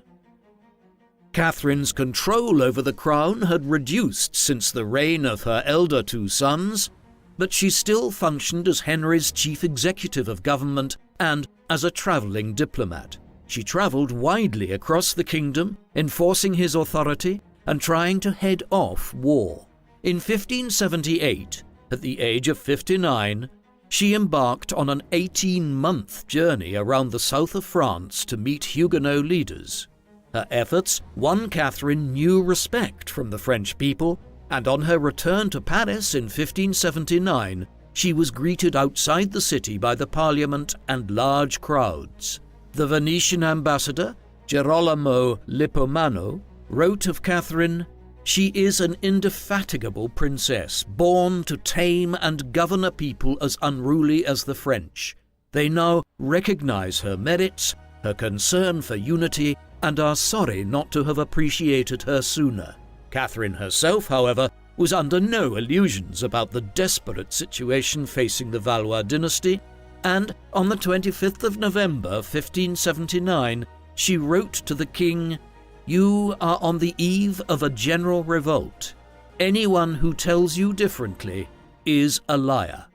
Catherine's control over the crown had reduced since the reign of her elder two sons, but she still functioned as Henry's chief executive of government and as a travelling diplomat. She travelled widely across the kingdom, enforcing his authority and trying to head off war. In 1578, at the age of 59, she embarked on an 18-month journey around the south of France to meet Huguenot leaders. Her efforts won Catherine new respect from the French people, and on her return to Paris in 1579, she was greeted outside the city by the Parliament and large crowds. The Venetian ambassador, Girolamo Lippomano, wrote of Catherine, "She is an indefatigable princess, born to tame and govern a people as unruly as the French. They now recognize her merits, her concern for unity, and are sorry not to have appreciated her sooner." Catherine herself, however, was under no illusions about the desperate situation facing the Valois dynasty, and on the 25th of November 1579, she wrote to the king, "You are on the eve of a general revolt. Anyone who tells you differently is a liar."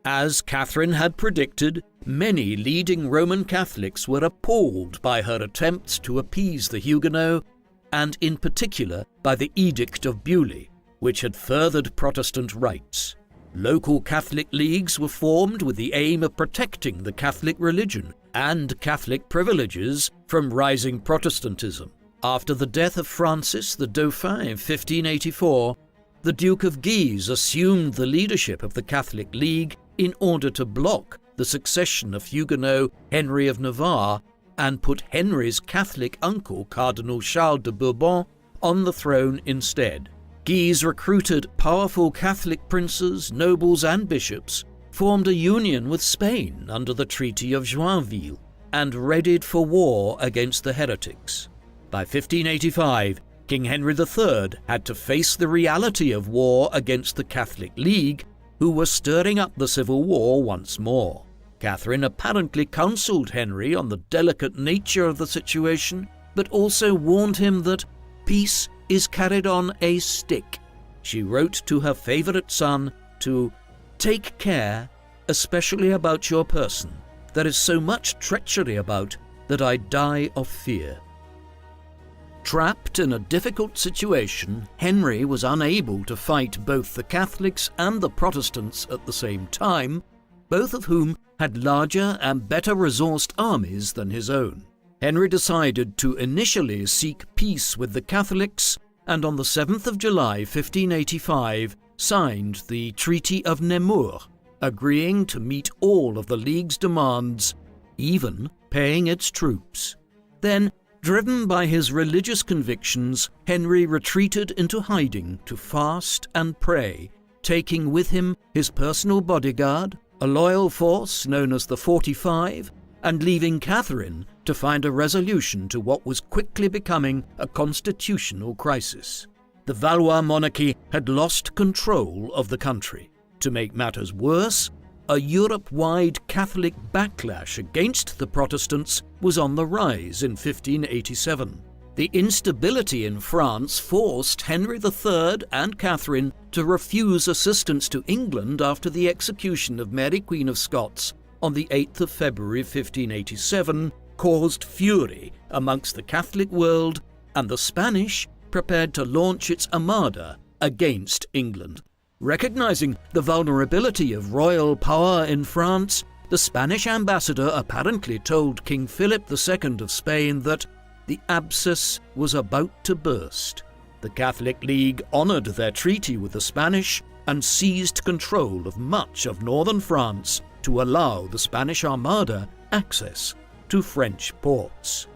As Catherine had predicted, many leading Roman Catholics were appalled by her attempts to appease the Huguenots, and in particular by the Edict of Beaulieu, which had furthered Protestant rights. Local Catholic leagues were formed with the aim of protecting the Catholic religion and Catholic privileges from rising Protestantism. After the death of Francis the Dauphin in 1584, the Duke of Guise assumed the leadership of the Catholic League in order to block the succession of Huguenot Henry of Navarre and put Henry's Catholic uncle, Cardinal Charles de Bourbon, on the throne instead. Guise recruited powerful Catholic princes, nobles and bishops, formed a union with Spain under the Treaty of Joinville, and readied for war against the heretics. By 1585, King Henry III had to face the reality of war against the Catholic League, who were stirring up the civil war once more. Catherine apparently counselled Henry on the delicate nature of the situation, but also warned him that peace is carried on a stick. She wrote to her favourite son to take care, especially about your person. There is so much treachery about that I die of fear. Trapped in a difficult situation, Henry was unable to fight both the Catholics and the Protestants at the same time, both of whom had larger and better resourced armies than his own. Henry decided to initially seek peace with the Catholics, and on the 7th of July 1585 signed the Treaty of Nemours, agreeing to meet all of the League's demands, even paying its troops. Then, driven by his religious convictions, Henry retreated into hiding to fast and pray, taking with him his personal bodyguard, a loyal force known as the 45, and leaving Catherine to find a resolution to what was quickly becoming a constitutional crisis. The Valois monarchy had lost control of the country. To make matters worse, a Europe-wide Catholic backlash against the Protestants was on the rise in 1587. The instability in France forced Henry III and Catherine to refuse assistance to England after the execution of Mary Queen of Scots on the 8th of February 1587 caused fury amongst the Catholic world, and the Spanish prepared to launch its armada against England. Recognizing the vulnerability of royal power in France, the Spanish ambassador apparently told King Philip II of Spain that the abscess was about to burst. The Catholic League honored their treaty with the Spanish and seized control of much of northern France to allow the Spanish Armada access to French ports.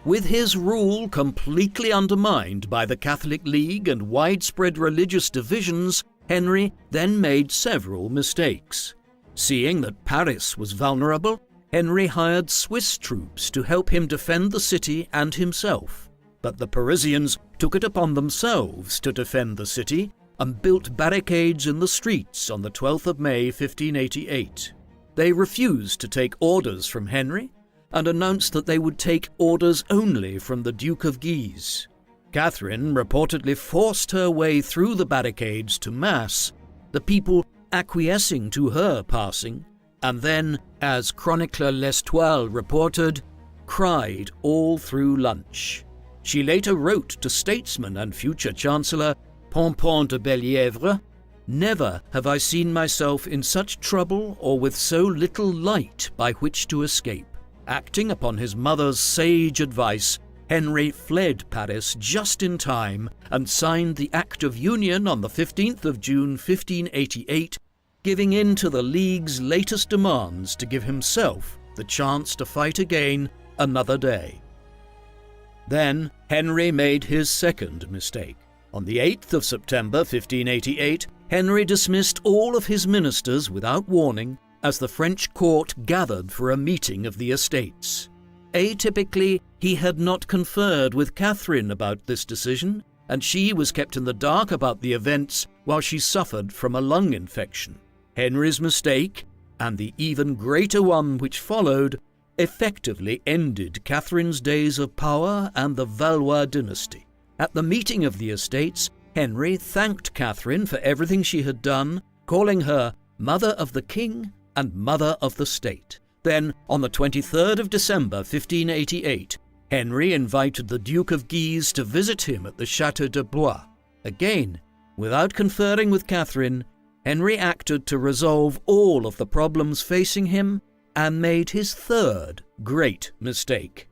With his rule completely undermined by the Catholic League and widespread religious divisions, Henry then made several mistakes. Seeing that Paris was vulnerable, Henry hired Swiss troops to help him defend the city and himself. But the Parisians took it upon themselves to defend the city and built barricades in the streets on the 12th of May 1588. They refused to take orders from Henry and announced that they would take orders only from the Duke of Guise. Catherine reportedly forced her way through the barricades to Mass, the people acquiescing to her passing, and then, as chronicler L'Estoile reported, cried all through lunch. She later wrote to statesman and future Chancellor Pompon de Bellièvre, "Never have I seen myself in such trouble or with so little light by which to escape." Acting upon his mother's sage advice, Henry fled Paris just in time and signed the Act of Union on the 15th of June 1588, giving in to the League's latest demands to give himself the chance to fight again another day. Then Henry made his second mistake. On the 8th of September 1588, Henry dismissed all of his ministers without warning as the French court gathered for a meeting of the estates. Atypically, he had not conferred with Catherine about this decision, and she was kept in the dark about the events while she suffered from a lung infection. Henry's mistake, and the even greater one which followed, effectively ended Catherine's days of power and the Valois dynasty. At the meeting of the estates, Henry thanked Catherine for everything she had done, calling her Mother of the King and Mother of the State. Then, on the 23rd of December 1588, Henry invited the Duke of Guise to visit him at the Château de Blois. Again, without conferring with Catherine, Henry acted to resolve all of the problems facing him and made his third great mistake.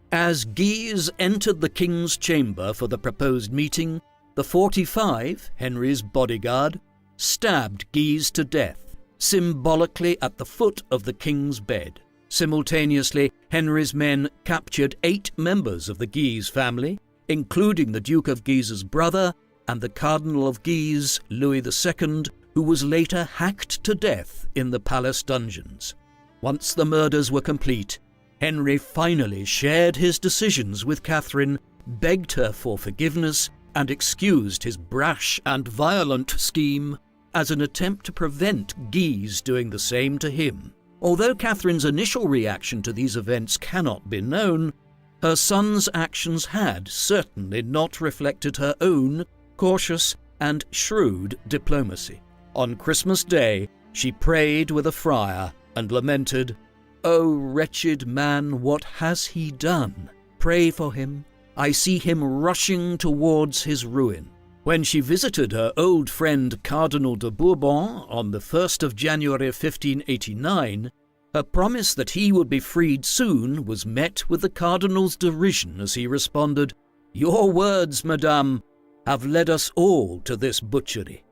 As Guise entered the king's chamber for the proposed meeting, the 45, Henry's bodyguard, stabbed Guise to death, symbolically at the foot of the king's bed. Simultaneously, Henry's men captured 8 members of the Guise family, including the Duke of Guise's brother and the Cardinal of Guise, Louis II, who was later hacked to death in the palace dungeons. Once the murders were complete, Henry finally shared his decisions with Catherine, begged her for forgiveness, and excused his brash and violent scheme as an attempt to prevent Guise doing the same to him. Although Catherine's initial reaction to these events cannot be known, her son's actions had certainly not reflected her own cautious and shrewd diplomacy. On Christmas Day, she prayed with a friar and lamented, "O wretched man, what has he done? Pray for him. I see him rushing towards his ruin." When she visited her old friend Cardinal de Bourbon on the 1st of January 1589, her promise that he would be freed soon was met with the cardinal's derision as he responded, "Your words, madame, have led us all to this butchery."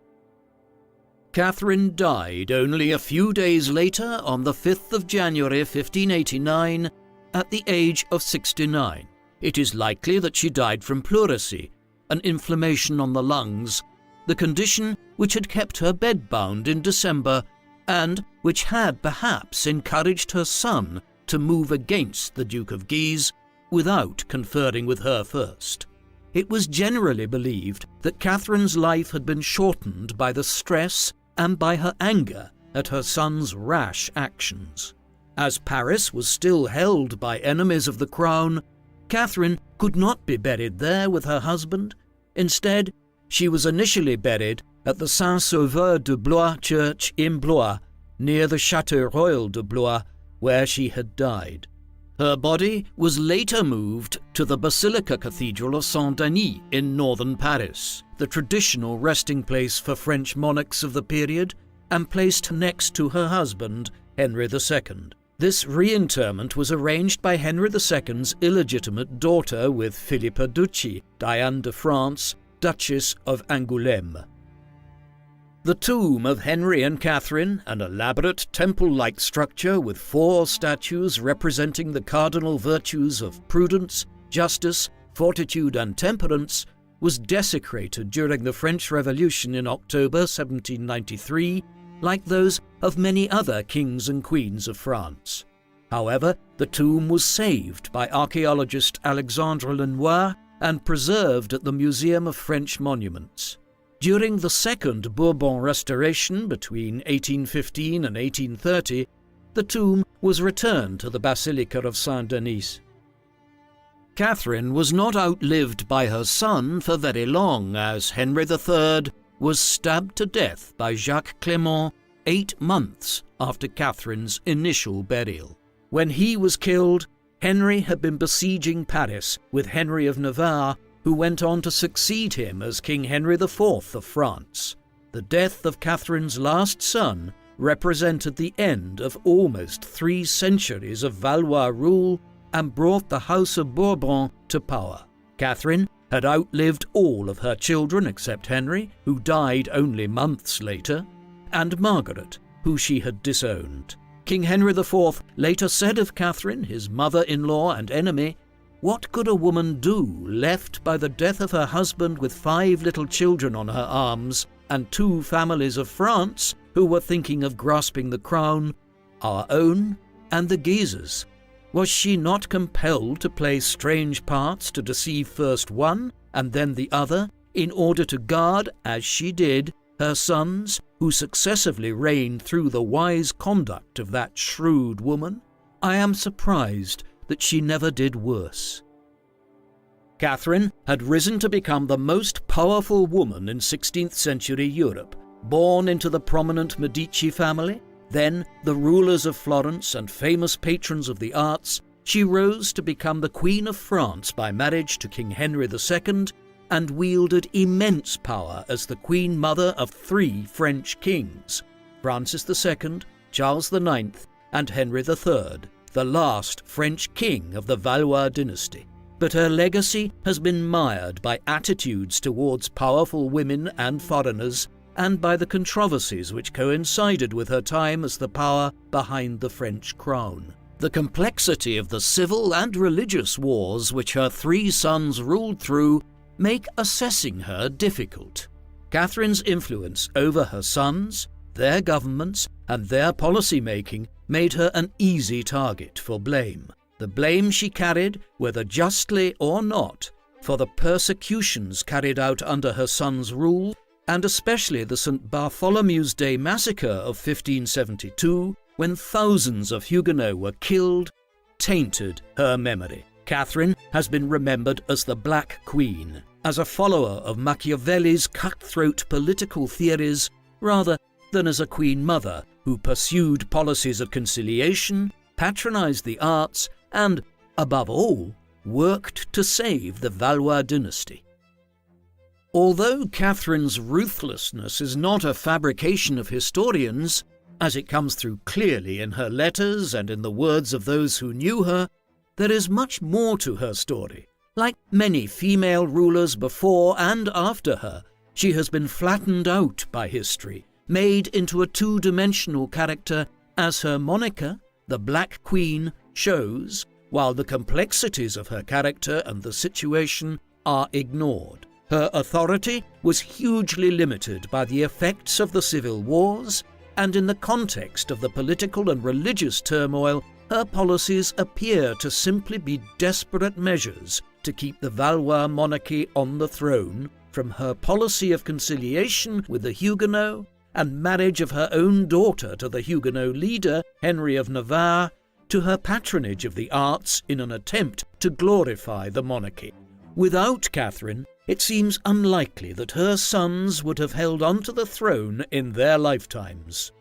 Catherine died only a few days later on the 5th of January 1589 at the age of 69. It is likely that she died from pleurisy, an inflammation on the lungs, the condition which had kept her bedbound in December and which had perhaps encouraged her son to move against the Duke of Guise without conferring with her first. It was generally believed that Catherine's life had been shortened by the stress and by her anger at her son's rash actions. As Paris was still held by enemies of the crown, Catherine could not be buried there with her husband. Instead, she was initially buried at the Saint-Sauveur de Blois church in Blois, near the Château Royal de Blois, where she had died. Her body was later moved to the Basilica Cathedral of Saint-Denis in northern Paris, the traditional resting place for French monarchs of the period, and placed next to her husband, Henry II. This reinterment was arranged by Henry II's illegitimate daughter with Philippa Ducci, Diane de France, Duchess of Angoulême. The tomb of Henry and Catherine, an elaborate temple-like structure with 4 statues representing the cardinal virtues of prudence, justice, fortitude and temperance, was desecrated during the French Revolution in October 1793, like those of many other kings and queens of France. However, the tomb was saved by archaeologist Alexandre Lenoir and preserved at the Museum of French Monuments. During the Second Bourbon Restoration between 1815 and 1830, the tomb was returned to the Basilica of Saint-Denis. Catherine was not outlived by her son for very long, as Henry III was stabbed to death by Jacques Clément 8 months after Catherine's initial burial. When he was killed, Henry had been besieging Paris with Henry of Navarre, who went on to succeed him as King Henry IV of France. The death of Catherine's last son represented the end of almost 3 centuries of Valois rule and brought the House of Bourbon to power. Catherine had outlived all of her children except Henry, who died only months later, and Margaret, who she had disowned. King Henry IV later said of Catherine, his mother-in-law and enemy, "What could a woman do left by the death of her husband with 5 little children on her arms and 2 families of France who were thinking of grasping the crown, our own and the Guises? Was she not compelled to play strange parts to deceive first one and then the other, in order to guard, as she did, her sons, who successively reigned through the wise conduct of that shrewd woman? I am surprised that she never did worse." Catherine had risen to become the most powerful woman in 16th century Europe. Born into the prominent Medici family, then the rulers of Florence and famous patrons of the arts, she rose to become the Queen of France by marriage to King Henry II and wielded immense power as the Queen Mother of 3 French kings, Francis II, Charles IX, and Henry III, the last French king of the Valois dynasty. But her legacy has been mired by attitudes towards powerful women and foreigners, and by the controversies which coincided with her time as the power behind the French crown. The complexity of the civil and religious wars which her 3 sons ruled through make assessing her difficult. Catherine's influence over her sons, their governments, and their policy-making made her an easy target for blame. The blame she carried, whether justly or not, for the persecutions carried out under her son's rule, and especially the St. Bartholomew's Day massacre of 1572, when thousands of Huguenots were killed, tainted her memory. Catherine has been remembered as the Black Queen, as a follower of Machiavelli's cutthroat political theories rather than as a queen mother who pursued policies of conciliation, patronized the arts, and, above all, worked to save the Valois dynasty. Although Catherine's ruthlessness is not a fabrication of historians, as it comes through clearly in her letters and in the words of those who knew her, there is much more to her story. Like many female rulers before and after her, she has been flattened out by history, made into a two-dimensional character, as her moniker, the Black Queen, shows, while the complexities of her character and the situation are ignored. Her authority was hugely limited by the effects of the civil wars, and in the context of the political and religious turmoil, her policies appear to simply be desperate measures to keep the Valois monarchy on the throne, from her policy of conciliation with the Huguenots and marriage of her own daughter to the Huguenot leader, Henry of Navarre, to her patronage of the arts in an attempt to glorify the monarchy. Without Catherine, it seems unlikely that her sons would have held on to the throne in their lifetimes.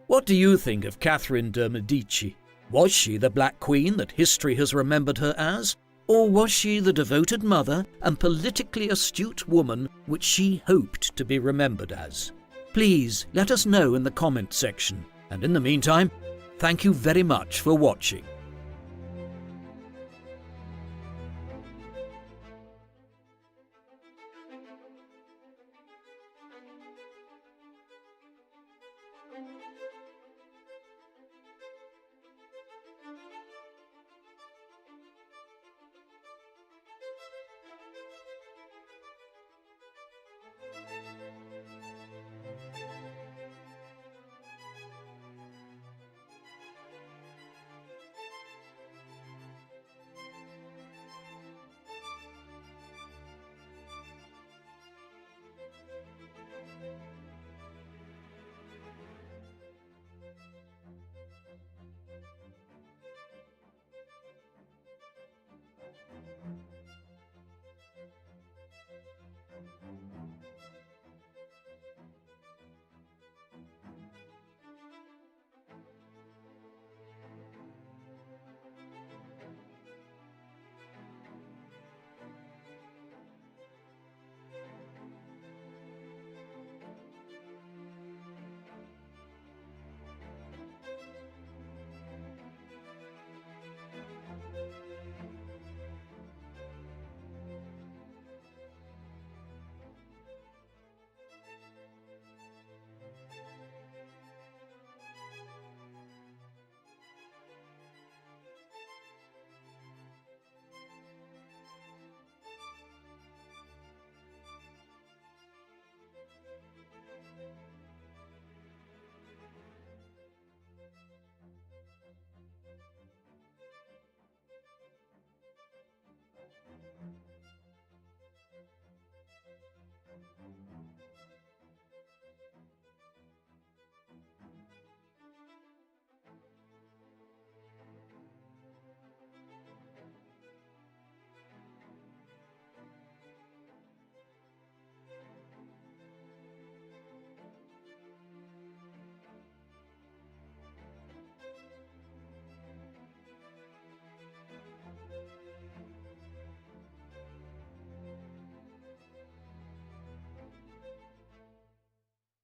What do you think of Catherine de' Medici? Was she the Black Queen that history has remembered her as? Or was she the devoted mother and politically astute woman which she hoped to be remembered as? Please let us know in the comments section. And in the meantime, thank you very much for watching.